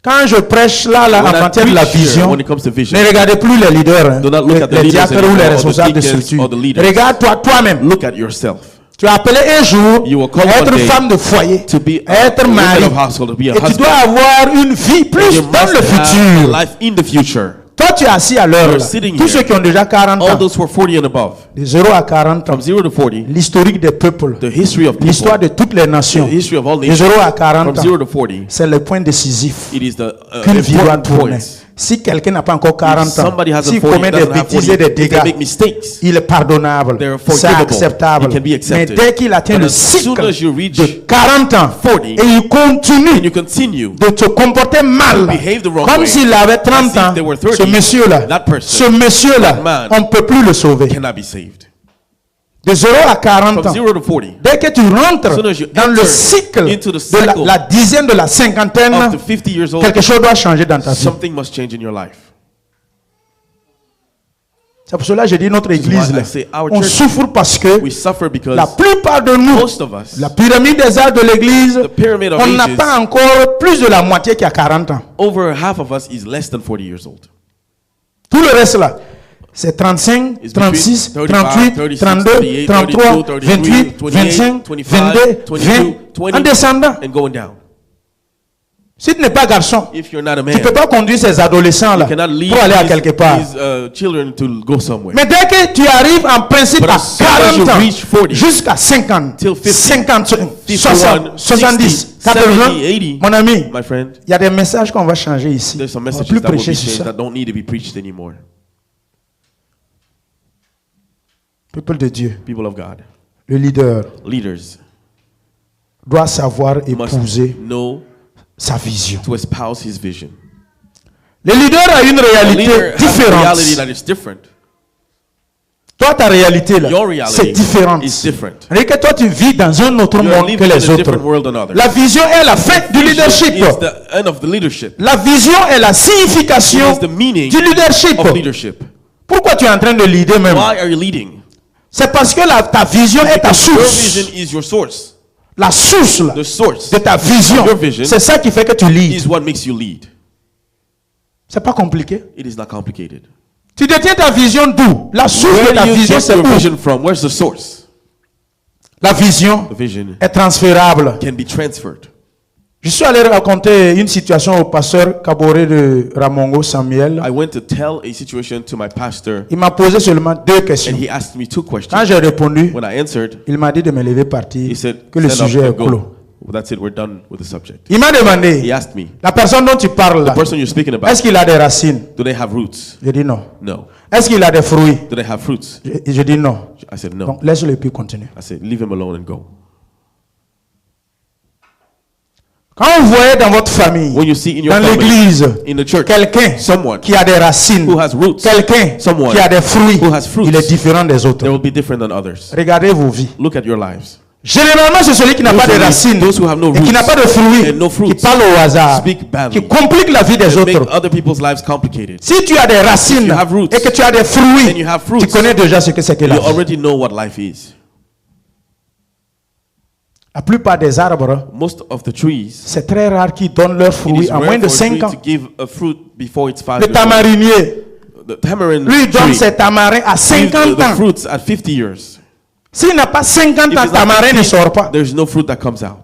Quand je prêche là, When en I matière de la preach here, vision, when it comes to vision, ne regardez plus les leaders, hein, Do not look at the les leaders diacres ou anymore, les or the responsables de deacons structure. or the leaders. Regarde-toi toi-même. look at yourself. Tu as appelé un jour You were called à être one day femme de foyer, to be à être a woman mari. of household, to be a Et tu husband. dois avoir une vie plus You dans must le have a futur. life in the future. Toi, tu es assis à l'heure. You're là. sitting Tous here. ceux qui ont déjà 40 All ans, those who are 40 and above, de 0 à 40 ans, from 0 to 40, l'historique des peuples, the history of people, l'histoire de toutes les nations, the history of all de nations, 0 à 40 from 0 ans, to 40, c'est le point décisif it is the qu'une vie doit important tourner. points. Si quelqu'un n'a pas encore 40 ans, Somebody hasn't s'il 40, commet des doesn't have bêtises 40, et des if they make dégâts, mistakes, il est pardonnable, they're c'est forgivable. acceptable. It can be Mais accepted. dès qu'il atteint But le as soon as you cycle reach de 40 ans 40, et il continue and you continue de te comporter mal, behave the wrong comme way, s'il avait 30 as if ans, they were 30, ce monsieur-là, that person, ce monsieur-là, that man, on ne peut plus le sauver. cannot be saved. De 0 à 40 From ans, 0 to 40, dès que tu rentres as soon as you dans le enter cycle into the de cycle la dizaine, de la cinquantaine, up to 50 years old, quelque chose doit changer dans ta vie. something must change in your life. C'est pour cela que je dis notre This is église, why là, I say our on church, souffre parce que we suffer because la plupart de nous, most of us, la pyramide des âges de l'église, the pyramid of on n'a ages, pas encore plus de la moitié qui a 40 ans. over half of us is less than 40 years old. Tout le reste là, c'est 35, It's 36, between 38, 36, 32, 38, 33, 32, 28, 28, 25, 25, 22, 20, 20, en descendant. and going down. Si tu n'es pas garçon, If you're not a tu ne man, peux pas conduire ces adolescents là you cannot lead pour aller à quelque part. these children to go somewhere. Mais dès que tu arrives en principe But à as soon as 40 you ans, reach 40, jusqu'à 50, till 50, 55, 51, 60, 70, 60, 80, 80, mon ami, My friend, il y a des messages qu'on va changer ici. there's some On ne va messages plus that will prêcher be sur changed ça. that don't need to be preached anymore. Peuple de Dieu, People of God, le leader leaders doit savoir must épouser know sa vision. to espouse his vision. Le leader a une A réalité leader has a différente. reality that is different. Toi, ta réalité là, Your reality c'est différent. is different. C'est-à-dire que toi, tu vis dans un autre You are monde que living les in a autres. different world than others. La vision est la fin du leadership. Is the end of the leadership. La vision est la It signification is the meaning du leadership. of leadership. Pourquoi tu es en train de leader même? Why are you leading? C'est parce que ta vision est ta Your source. vision is your source. La source là, The source de ta vision, Your vision c'est ça qui fait que tu leads. is what makes you lead. C'est pas compliqué. It is not complicated. Tu détiens ta vision d'où? La source Where de ta do you vision, get c'est your où? vision from? Where's the source? La vision The vision est transférable. can be transferred. Je suis allé raconter une situation au pasteur Kaboré de Ramongo, Samuel. I went to tell a situation to my pastor, Il m'a posé seulement 2 questions. and he asked me 2 questions. Quand j'ai répondu, When I answered, il m'a dit de me lever partir, he said, que le "Stand up sujet and est clos. go." Well, that's it. We're done with the subject. Il m'a He demandé, asked me, la personne dont tu parles là, the person you're speaking about, est-ce qu'il a des racines? do they have roots? Je dis non. No. Est-ce qu'il a des fruits? Do they have fruits? Je dis non. I said no. Donc laisse-le puis continuer. I said, leave him alone and go. Quand vous voyez dans votre famille, When you see in your dans family, l'église, in the church, quelqu'un someone qui a des racines, who has roots, quelqu'un someone qui a des fruits, who has fruits, il est différent des autres. they will be different than others. Regardez vos vies. Look at your lives. Généralement, c'est celui qui n'a pas de racines Those who have no et qui n'a roots pas de fruits, and no fruits qui parle au hasard, speak badly, qui complique la vie des They make autres. other people's lives complicated. Si tu as des racines you have roots et que tu as des fruits, and you have fruits, tu connais déjà ce que c'est que la You vie. already know what life is. La plupart des arbres, Most of the trees, c'est très rare qu'ils donnent leurs it fruits is en moins rare de for a tree 5 ans. to give a fruit before it's 5 Le years old. tamarinier, The tamarind lui, il donne tree ses tamarins à gives 50 the ans. fruits at 50 years. S'il n'a pas 50 If ans, it's not tamarin ne 50, sort pas. there's no fruit that comes out.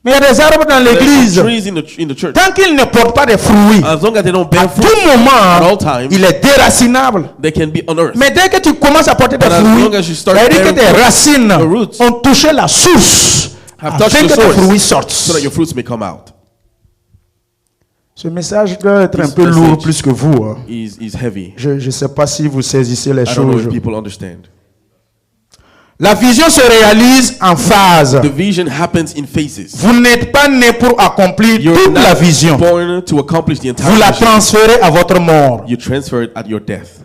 Mais il y a des arbres dans There's l'église. trees in the church. Tant qu'ils ne portent pas de fruits, As long as they don't à bear tout fruit, at all moment, times, il est déracinable. they can be unearthed. Mais dès que tu commences à porter des But as fruits, long as you start ça veut dire que bearing tes fruit, racines the roots ont touché la source have afin touched que the tes fruits source sortent. so that your fruits may come out. Ce message doit être un This peu lourd message plus que vous. Hein. Is heavy. Je ne sais pas si vous saisissez les I don't know choses. if people understand. La vision se réalise en phase. The vision happens in phases. Vous n'êtes pas né pour accomplir You're toute la not vision. born to accomplish the entire Vous la vision. transférez à votre mort. You transfer it at your death.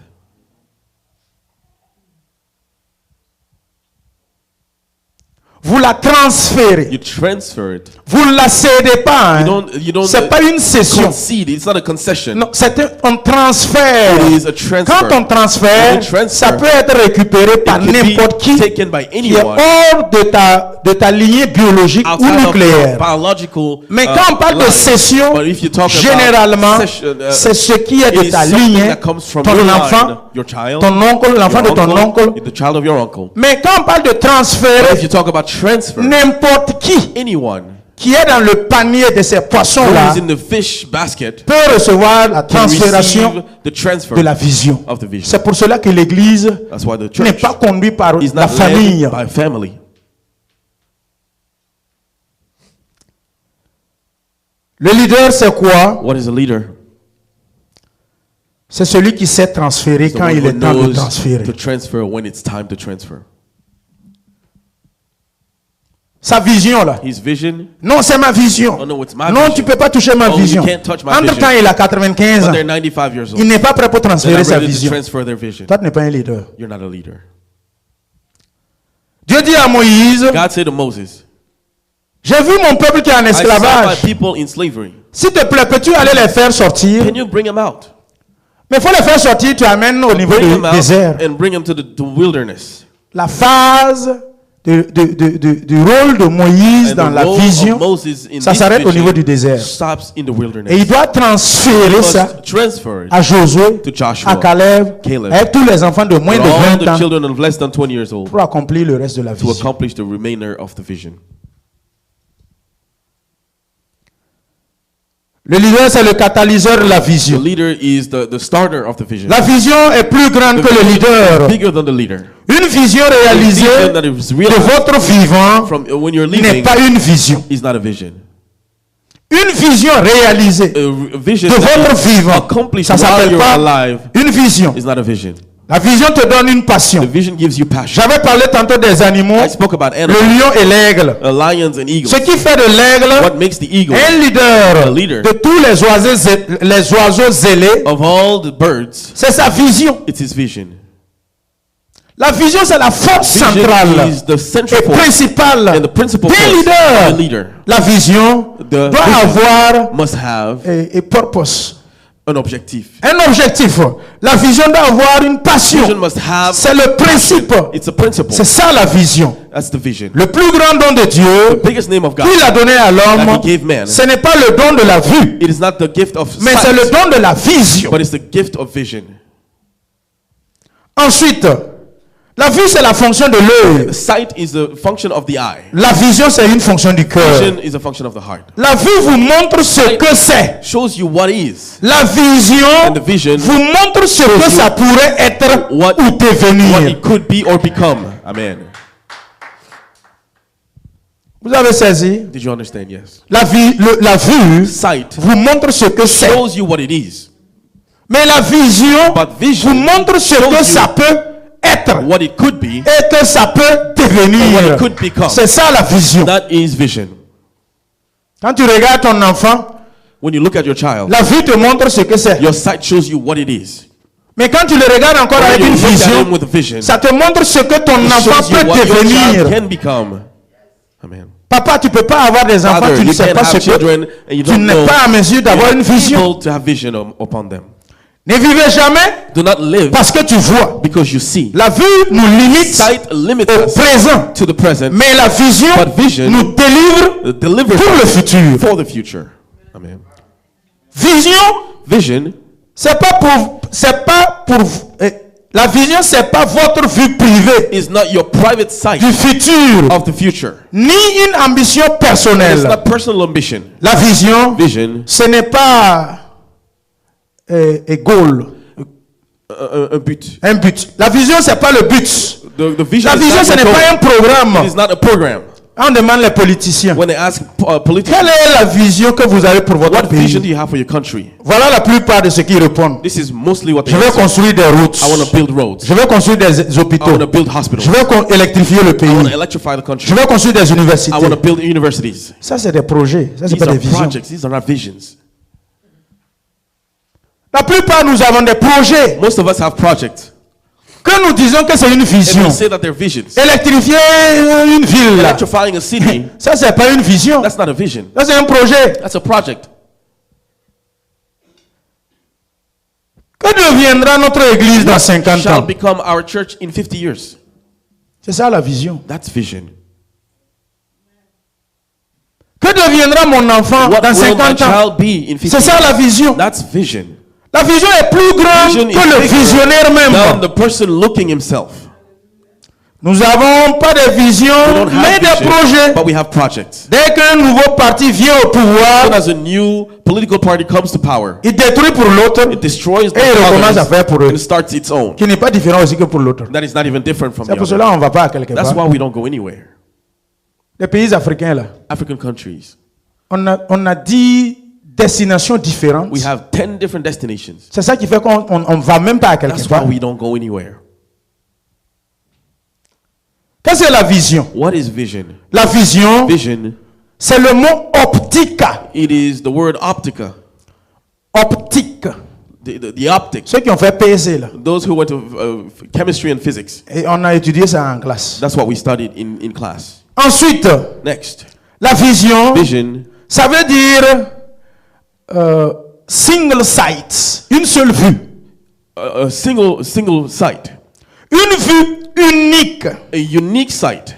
Vous la transférez. You transfer it. Vous ne la cédez pas. Hein. You don't C'est pas une cession. concede. It's not a concession. Non, c'est un transfert. It is a transfer. Quand on transfère, When you transfer, ça peut être récupéré par It can n'importe be qui taken by qui est anyone hors de ta lignée biologique ou outside of nucléaire. biological. Mais quand on parle de line. cession, But if you talk généralement, about cession, c'est ce qui est it de is ta something lignée, that comes from ton your enfant, line, your child, ton oncle, l'enfant de your ton oncle. the child of your uncle. Mais quand on parle de But if transférer, you talk about transfer, n'importe qui anyone qui est dans le panier de ces who poissons-là is in the fish basket peut recevoir la can transfération receive the transfer de la vision. of the vision. C'est pour cela que l'Église That's why the n'est church pas conduite par is la not famille. led by family. Le leader, c'est quoi? What is a leader? C'est celui qui sait transférer The quand one il who est temps de knows transférer. to transfer when it's time to transfer. Sa vision, là. His vision, Non, c'est ma vision. Oh, no, it's my Non, vision. tu peux pas toucher ma Oh, you vision. can't touch my Entre vision. temps, il a 95 but ans. they're 95 years old. Il n'est pas prêt pour They're transférer not sa ready to vision. transfer their vision. Toi, tu n'es pas un leader. You're not a leader. Dieu dit à Moïse, God said to Moses, j'ai vu mon peuple qui est en I saw my esclavage. people in slavery. S'il te plaît, peux-tu aller les faire sortir? Can you bring them out? Mais il faut les faire sortir, tu amènes au niveau Bring du them out désert. and bring them to the wilderness. La phase du rôle de Moïse And dans the la role vision, of Moses in ça this s'arrête au vision niveau du désert. stops in the wilderness. Et il doit transférer He ça must transfer it à Josué, to Joshua, à Caleb, Caleb, avec tous les enfants de moins for de all 20 the ans children of less than 20 years old pour accomplir le reste de la to vision. accomplish the remainder of the vision. Le leader, c'est le catalyseur de la The vision. leader is the starter of the vision. La vision est plus grande The que le vision is leader. bigger than the leader. Une vision The réalisée vision that is de realized votre vivant from when you're n'est leaving pas une vision. is not a vision. Une vision réalisée A vision de that votre is vivant, accomplished ça while s'appelle you're pas alive une vision. is not a vision. La vision te donne une The passion. vision gives you passion. J'avais parlé tantôt des animaux, I spoke about le animals, lion et l'aigle. lions and eagles. Ce qui fait de l'aigle What makes the eagle un leader A leader. de tous les oiseaux zélés, of all the birds, c'est sa vision. it's his vision. La vision, c'est la force Vision centrale is the central et force principale and the principal des force of leaders. the leader. La vision The doit vision avoir must have et purpose. an objective. Un objectif. La vision doit avoir une passion. Vision must have. C'est le principe. It's a principle. C'est ça la vision. That's the vision. Le plus grand don de Dieu The biggest name of God. qu'il a donné à l'homme, that he gave man. ce n'est pas le don de la vue, It is not the gift of mais c'est le sight, don de la vision. but it's the gift of vision. Ensuite, la vue, c'est la fonction de l'œil. Sight is the function of the eye. La vision, c'est une fonction du cœur. Vision is a function of the heart. La vue vous montre ce que c'est. Shows you what is. La vision And the vision vous montre ce que ça pourrait être what- ou What devenir. it could be or become. Amen. Vous avez saisi? Did you understand? Yes. La vue Sight vous montre ce que c'est. shows you what it is. Mais la vision But vision vous montre ce shows que you ça peut être what it could be, et que ça peut and what devenir. it could become. C'est ça la vision. That is vision. Quand tu regardes ton enfant, When you look at your child, la vue te montre ce que c'est. your sight shows you what it is. Mais quand tu le regardes encore When avec you une look at vision, him with a vision, ça te montre ce que ton it enfant shows you peut what your child devenir. can become. Amen. Papa, tu peux pas avoir des enfants, Father, tu ne you sais can't pas ce have children que and you tu don't n'es know. pas à mesure d'avoir une You're vision. able to have vision upon them. Ne vivez jamais Do not live parce que tu vois. because you see. La vue nous limite Sight limits au us présent, to the present, mais la vision but vision nous délivre delivers pour le us futur. for the future. Amen. Vision, Vision c'est pas pour la vision, c'est pas votre vue privée is not your private sight du futur, of the future. ni une ambition It's personnelle. not personal ambition. La vision, Vision, ce n'est pas un goal, un but. un but. La vision, c'est pas le but. The vision La is vision, not ce your n'est pas un goal. programme. It is not a program. On demande les politiciens. When they ask politicians, Quelle est la vision que vous avez pour votre what vision do pays? you have for your country? Voilà la plupart de ceux qui répondent. This is mostly what they Je veux answer. construire des routes. I want to build roads. Je veux construire des I hôpitaux. want to build hospitals. Je veux électrifier le I want to pays. electrify the country. Je veux construire des I universités. want to build universities. Ça, c'est des projets. Ça, c'est These pas are des visions. projects. These are not visions. La plupart, nous avons des projets Most of us have projects. que nous disons que c'est une And vision. we say that they're visions. Électrifier une ville, là. Electrifying a city, Ça, c'est pas une vision. that's not a vision. Ça, c'est un projet. That's a project. Que deviendra notre église dans 50 Shall ans? become our church in 50 years. C'est ça la vision. That's vision. Que deviendra mon enfant What dans will my 50 ans? child be in 50 C'est ça la years? vision. That's vision. La vision est plus grande Vision que le is bigger visionnaire than même. the person looking himself. Nous n'avons pas de We vision, don't mais have des vision, projets. but we have projects. Dès qu'un nouveau parti vient au When pouvoir, as a new political party comes to power, il détruit pour l'autre, it destroys the et il recommence others à faire pour eux, and starts its own. qui n'est pas différent aussi que pour l'autre. That is not even different from C'est the pour other. cela qu'on ne va pas à quelque That's part. why we don't go anywhere. Les pays africains, là, African countries, on a 10 destinations différentes. we have 10 different destinations. C'est ça qui fait qu'on ne va même pas à quelque That's why part. we don't go anywhere. Qu'est-ce que c'est la vision? What is vision? La vision, Vision, c'est le mot optica. it is the word optica, Optique. the optic. Ceux qui ont fait PC, là. Those who went to chemistry and physics. Et on a étudié ça en classe. That's what we studied in class. Ensuite, Next, la vision, vision, ça veut dire single sight, une seule vue. a single sight, Une vue unique. a unique sight.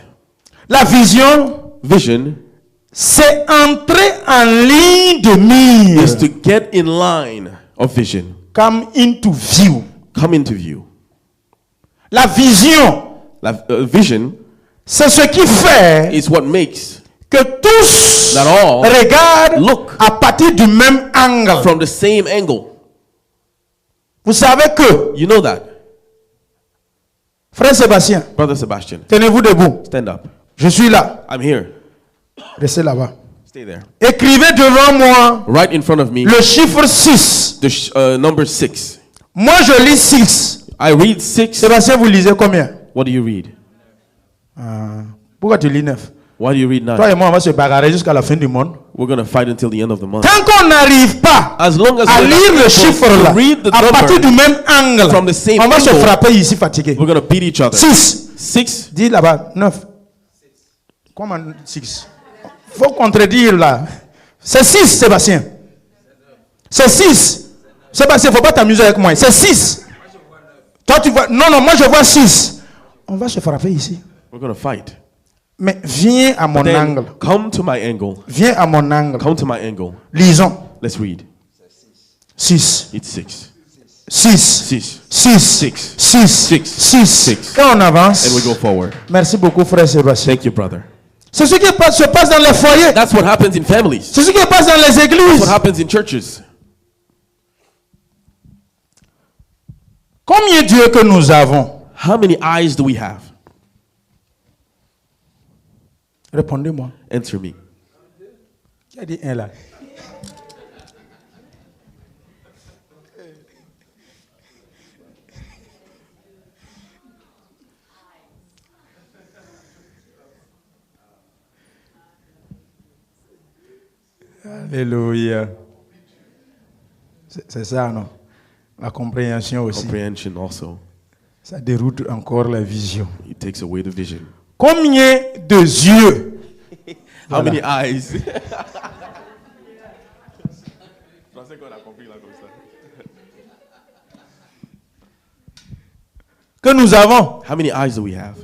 La vision, Vision c'est entrer en ligne de mire. is to get in line of vision, Come into view. come into view. La vision, Vision c'est ce qui fait is what makes que tous That all regardent look à partir du même angle. from the same angle. Vous savez que, You know that, frère Sébastien, Brother Sebastian. tenez-vous debout. Stand up. Je suis là. I'm here. Restez là-bas. Stay there. Écrivez devant moi Right in front of me, le chiffre 6. the number 6. Moi, je lis 6. I read 6. Sébastien, vous lisez combien? What do you read? Pourquoi tu lis 9? Why do you read 9? Toi et moi, on va se bagarrer jusqu'à la fin du monde. We're going to fight until the end of the month. Tant qu'on n'arrive pas As long as à we're not lire le able chiffre to là, read the à partir du number, même angle, from the same on va se angle, frapper ici fatigué. we're going to beat each other. 6. 6. Dis là-bas, 9. Comment 6? Faut contredire là. C'est 6, Sébastien. C'est 6. Sébastien, faut pas t'amuser avec moi. C'est 6. Toi, tu vois. Non, moi, je vois 6. On va se frapper ici. We're going to fight. Mais viens à mon Then angle. come to my angle. Viens à mon angle. Come to my angle. Lisons. Let's read. 6. It's 6. 6. 6. 6. 6. 6. Six. 6. Six. Et on avance. And we go forward. Merci beaucoup, frère Sébastien. Thank you, brother. C'est ce qui se passe dans les foyers. That's what happens in families. C'est ce qui se passe dans les That's what églises. happens in churches. Combien d'yeux que nous avons? How many eyes do we have? Répondez-moi. Answer me. Qui a dit un là? Alléluia. C'est ça, non? La compréhension aussi. Comprehension also. Ça déroute encore la vision. It takes away the vision. Combien de yeux How many eyes? que nous avons? How many eyes do we have?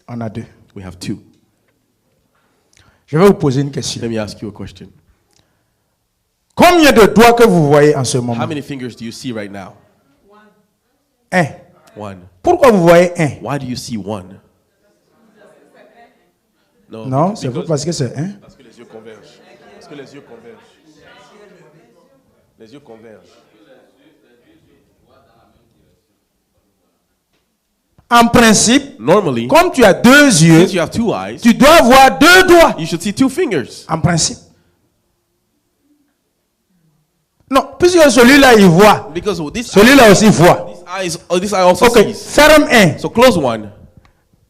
On a 2. We have 2. Je vais vous poser une question. Let me ask you a question. Combien de doigts que vous voyez en ce moment? How many fingers do you see right now? 1. 1. Pourquoi vous voyez 1? Why do you see 1? No, Non, c'est because- parce que c'est 1. Parce que les yeux convergent. Parce que les yeux convergent. Les yeux convergent. En principe, Normally, comme tu as 2 yeux, since you have 2 eyes, tu dois avoir 2 doigts. you should see 2 fingers. En principe. Non, puisque celui-là, il voit. Because this Celui-là aussi voit. this eye also Ok, sees. ferme 1. So close 1.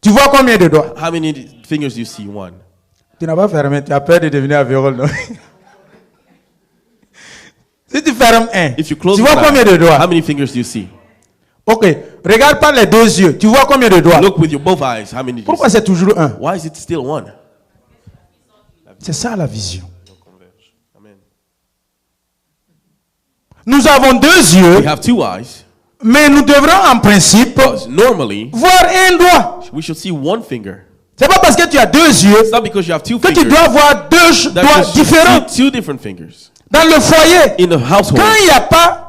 Tu vois combien de doigts? How many fingers do you see? 1. Tu n'as pas fermé, tu as peur de devenir aveugle, non? Si tu fermes 1, If you close tu vois one combien eye, de doigts? how many fingers do you see? Ok, regarde pas les 2 yeux. Tu vois combien de doigts? Look with your both eyes. How many do you Pourquoi see? c'est toujours 1? Why is it still 1? C'est ça la vision. Amen. Nous avons 2 We yeux, have 2 eyes. mais nous devrons en principe But normally, voir un doigt. we should see 1 finger. C'est pas parce que tu as 2 yeux It's not because you have 2 que tu fingers dois avoir 2 that doigts you should différents. see 2 different fingers. Dans le foyer, In the household, quand il n'y a pas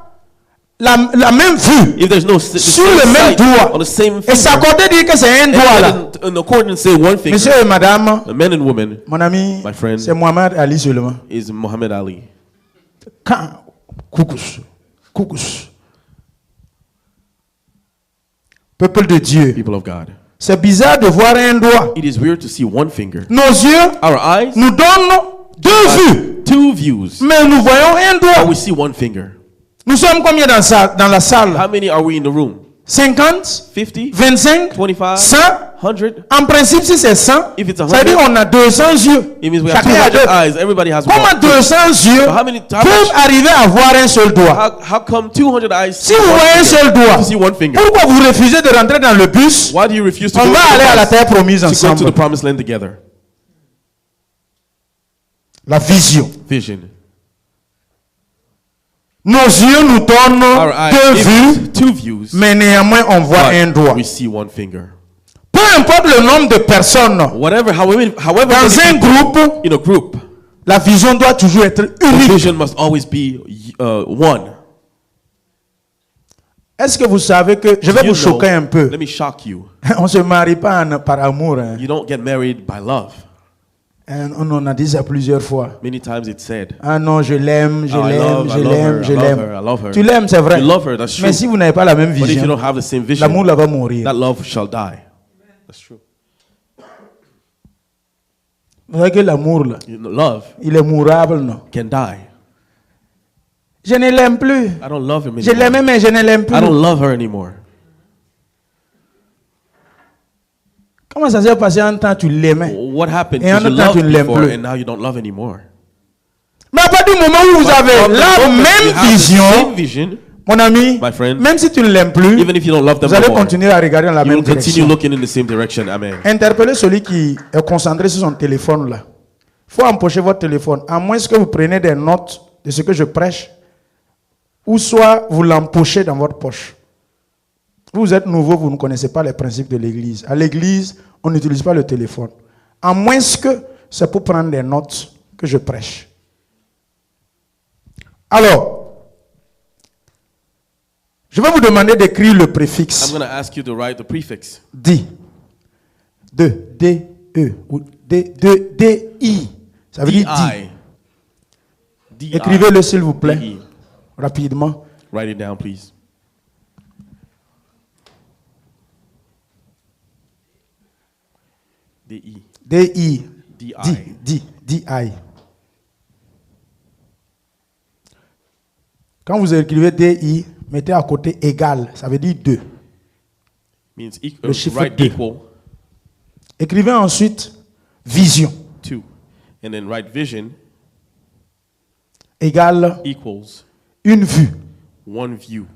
la même vue if there's no sur le même sight doigt, on the same et finger, s'accorder dire que c'est un doigt là. and in accordance say 1 finger, Monsieur et madame, the men and women mon ami, My friend. c'est Muhammad Ali seulement. is Muhammad Ali. Quand Coucous. Peuple de Dieu. People of God. C'est bizarre de voir un doigt. It is weird to see 1 finger. Nos yeux Our eyes nous donnent 2 vues, 2 views, mais nous voyons un but doigt. we see 1 finger. Nous sommes combien dans la salle? How many are we in the room? 50, 50, 25, 25, 100. 100? En principe, si c'est 100, If it's ça veut dire qu'on a 200 yeux. It means we have Chacun a 200 deux. eyes. Everybody has Comment 1. 200 yeux How many- how peuvent much- arriver à voir un seul doigt? How come 200 eyes Si see vous 1 voyez un finger? seul doigt, You see 1 finger. pourquoi vous refusez de rentrer dans le bus? Why do you refuse to On go va to aller à la the terre promise to go to ensemble. the promised land together? La vision. Vision. Nos yeux nous donnent Our 2 eyes vues, give 2 views, mais néanmoins on voit un but doigt. we see 1 finger. Peu importe le nombre de personnes, However dans many un people groupe, in a group, la vision doit toujours être the unique. vision must always be 1. Est-ce que vous savez que, je vais You vous know- choquer un peu, Let me shock you. on ne se marie pas par amour. Hein. You don't get married by love. On en a dit ça plusieurs fois. Many times it's said. Ah non, je l'aime, je Oh, I l'aime, love je her, l'aime, je I love l'aime. her, I love her. Tu l'aimes, c'est vrai. You love her, that's true. Mais si vous n'avez pas la même But if you vision, don't have the same vision, l'amour là va mourir. that love shall die. That's true. Vous savez que l'amour là, You know, love il est mourable, non? can die. Je ne l'aime plus. I don't love him Je l'aimais, anymore. mais je ne l'aime plus. I don't love her anymore. Comment ça s'est passé en temps tu l'aimais? What happened? Et en Because you même temps, tu loved ne l'aimes before plus. and now you don't love anymore. Mais à partir du moment où vous avez From the la moment you même have the vision, same vision, mon ami, my friend, même si tu ne l'aimes plus, even if you don't love them vous allez no more, continuer à regarder dans la you même will continue direction. looking in the same direction. Amen. Interpellez celui qui est concentré sur son téléphone là. Il faut empocher votre téléphone. À moins que vous preniez des notes de ce que je prêche, ou soit vous l'empochez dans votre poche. Vous êtes nouveau, vous ne connaissez pas les principes de l'église. À l'église, on n'utilise pas le téléphone. À moins que c'est pour prendre des notes que je prêche. Alors, je vais vous demander d'écrire le préfixe. I'm going to ask you to write the prefix. Di. D-E. Ou D-I. Ça veut dire D-I. di. D-I. Écrivez-le s'il vous plaît. D-I. Rapidement. Write it down, please. D-I. D-I. D-I. D-I. Quand vous écrivez D-I, mettez à côté égal. Ça veut dire 2. Means Le chiffre write 2. equal Écrivez ensuite vision. 2. And then write vision égale equals une vue. one view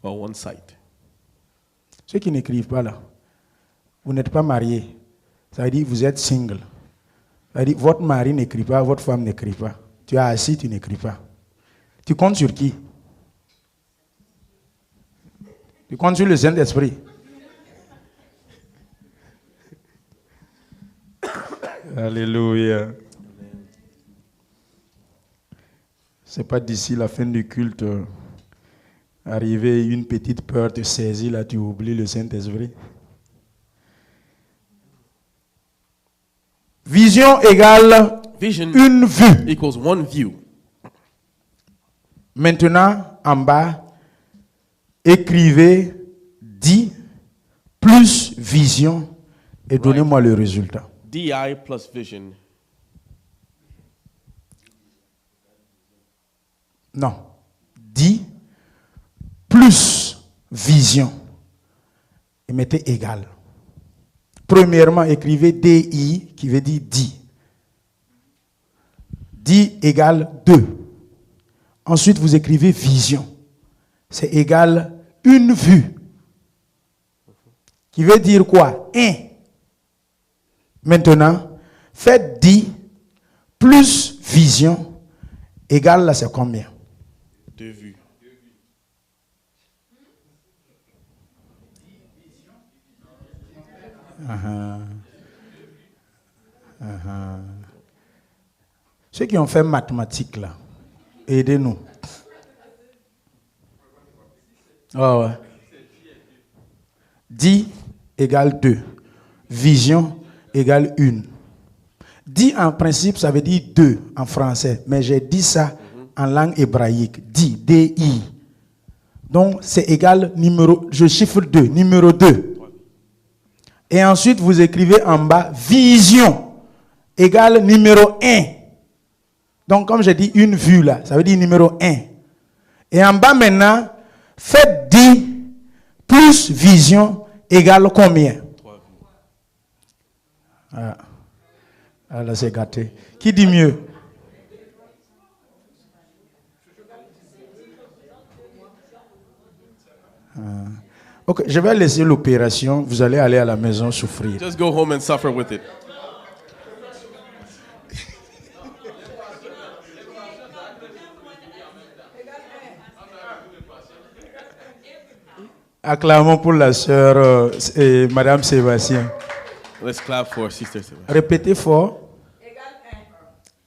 or one sight. Ceux qui n'écrivent pas là, vous n'êtes pas marié. Ça veut dire que vous êtes single. Ça veut dire que votre mari n'écrit pas, votre femme n'écrit pas. Tu es assis, tu n'écris pas. Tu comptes sur qui? Tu comptes sur le Saint-Esprit. Alléluia. C'est pas d'ici la fin du culte, arriver une petite peur te saisit, là tu oublies le Saint-Esprit. Vision égale Vision une vue. equals one view. Maintenant, en bas, écrivez 10 plus vision et donnez-moi le résultat. DI plus vision. Non. 10 plus vision. Et mettez égal. Premièrement, écrivez DI qui veut dire 10. 10 égale 2. Ensuite, vous écrivez vision. C'est égal une vue. Qui veut dire quoi? 1. Maintenant, faites 10 plus vision égale là, c'est combien? 2 vues. Ceux qui ont fait mathématiques là, aidez-nous. Oh ouais. 10 égale 2. Vision égale 1. 10 en principe, ça veut dire 2 en français. Mais j'ai dit ça en langue hébraïque. 10, D-I. Donc c'est égal numéro, je chiffre 2, numéro 2. Et ensuite vous écrivez en bas, vision égale numéro 1. Donc comme j'ai dit une vue là, ça veut dire numéro 1. Et en bas maintenant, faites 10 plus vision égale combien? 3 vues. Ah là c'est gâté. Qui dit mieux? Ok, je vais laisser l'opération. Vous allez aller à la maison souffrir. Just go home and suffer with it. Acclamons pour la sœur et Madame Sébastien. Let's clap for Sister Sébastien. Répétez fort.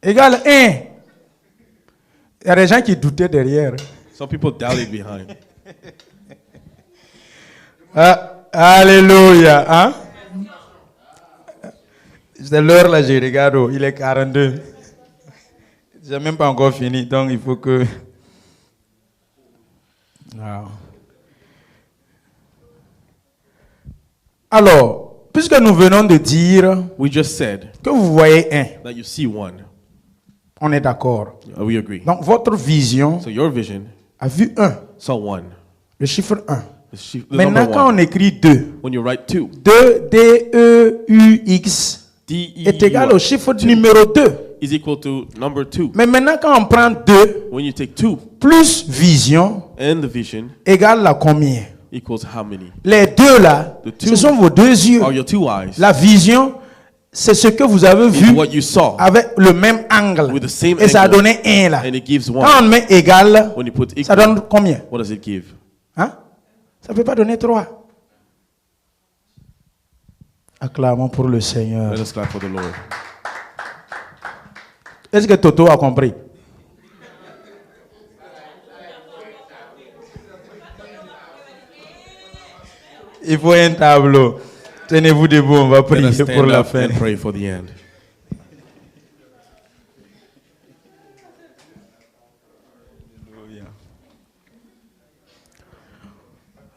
Égal 1. Il y a des gens qui doutaient derrière. Some people doubted behind. Alléluia. Hein? C'est l'heure là, je regarde. Il est 42. Je n'ai même pas encore fini. Donc il faut que... Non. Alors, puisque nous venons de dire We just said que vous voyez 1, that you see one. on est d'accord. We agree. Donc votre vision So your vision a vu 1, saw one. le chiffre 1. The Maintenant, number quand one. on écrit 2, When you write 2, 2, D-E-U-X, D-E-U est égal au chiffre numéro 2. is equal to number 2. Mais maintenant, quand on prend 2, When you take 2 plus vision, and the vision égale à combien? equals how many? Les deux là, The two ce sont vos deux yeux. Are your 2 eyes? La vision, c'est ce que vous avez Is vu what you saw. avec le même angle. With the same Et ça a angle. donné 1 là. And it gives Quand 1. on met égal, When you put ça equal, donne combien? what does it give? Hein? Ça ne peut pas donner 3. Acclamons pour le Seigneur. Let us clap for the Lord. Est-ce que Toto a compris? Il faut un tableau. Tenez-vous debout, on va Let us prier stand pour la up fin. and pray for the end.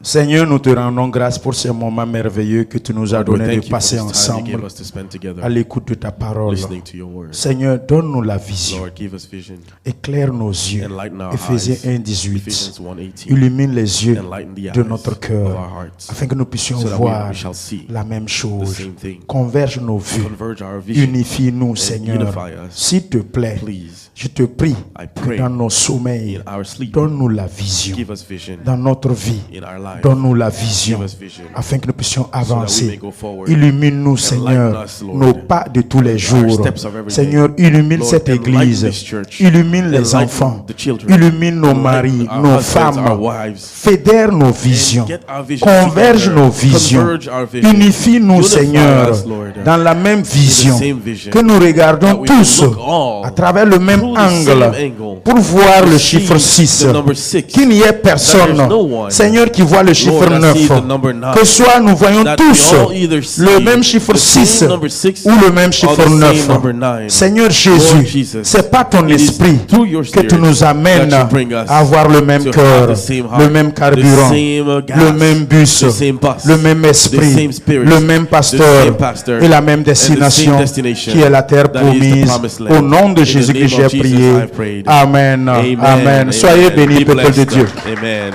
Seigneur, nous te rendons grâce pour ce moment merveilleux que tu nous as We donné thank de you for passer this time you gave ensemble us to spend together, à l'écoute de ta parole. listening to your word. Seigneur, donne-nous la vision. Lord, give us vision. Éclaire nos yeux. Enlighten our Éphésiens eyes. 1:18. Ephesians 1:18. Illumine les yeux Enlighten the de eyes notre of cœur our hearts, afin que nous puissions so that voir we shall see la même chose. the same thing. Converge nos vues. Converge our vision. Unifie-nous, Seigneur. unify us. S'il te plaît, Please. Je te prie I que pray dans nos sommeils, in our sleep, donne-nous la vision. give us vision. Dans notre vie, In our life, donne-nous la vision give us vision. afin que nous puissions we may avancer. go forward. Illumine-nous, Seigneur, us, Lord. nos pas de tous les Our jours. steps of every day. Seigneur, illumine Lord, cette enlighten église. this church. Illumine les Enlighten enfants. the children. Illumine nos Enlighten maris, our nos husbands, our femmes. wives. Fédère nos visions. get our vision Converge together. nos visions. Converge our vision. Unifie-nous, Unify Seigneur, us, Lord. dans la même vision. same vision. Que nous regardons That we can tous look all à travers le même through the same angle angle. pour voir le To chiffre see 6. the number 6. Qu'il n'y ait personne, That there's no one, Seigneur, qui voit le chiffre Lord, that 9. sees the number 9. Que soit nous voyons That tous we all either see le même chiffre the 6 same number 6 ou le même or chiffre the same 9. number 9. Seigneur Lord Jésus, Jesus, c'est pas ton it is esprit through your que spirit tu nous amènes that you bring us à avoir le même to cœur, have the same heart, le même carburant, the same gas, le même bus, the same bus, le même the esprit, same spirit, le même the pasteur same pastor, et la même and the destination same destination qui est la terre that is the promise. promised land. Au nom de In the Jésus que name j'ai of Jesus, prié. I prayed. Amen. Amen. Soyez bénis, Be peuple de blessed. Dieu. Amen.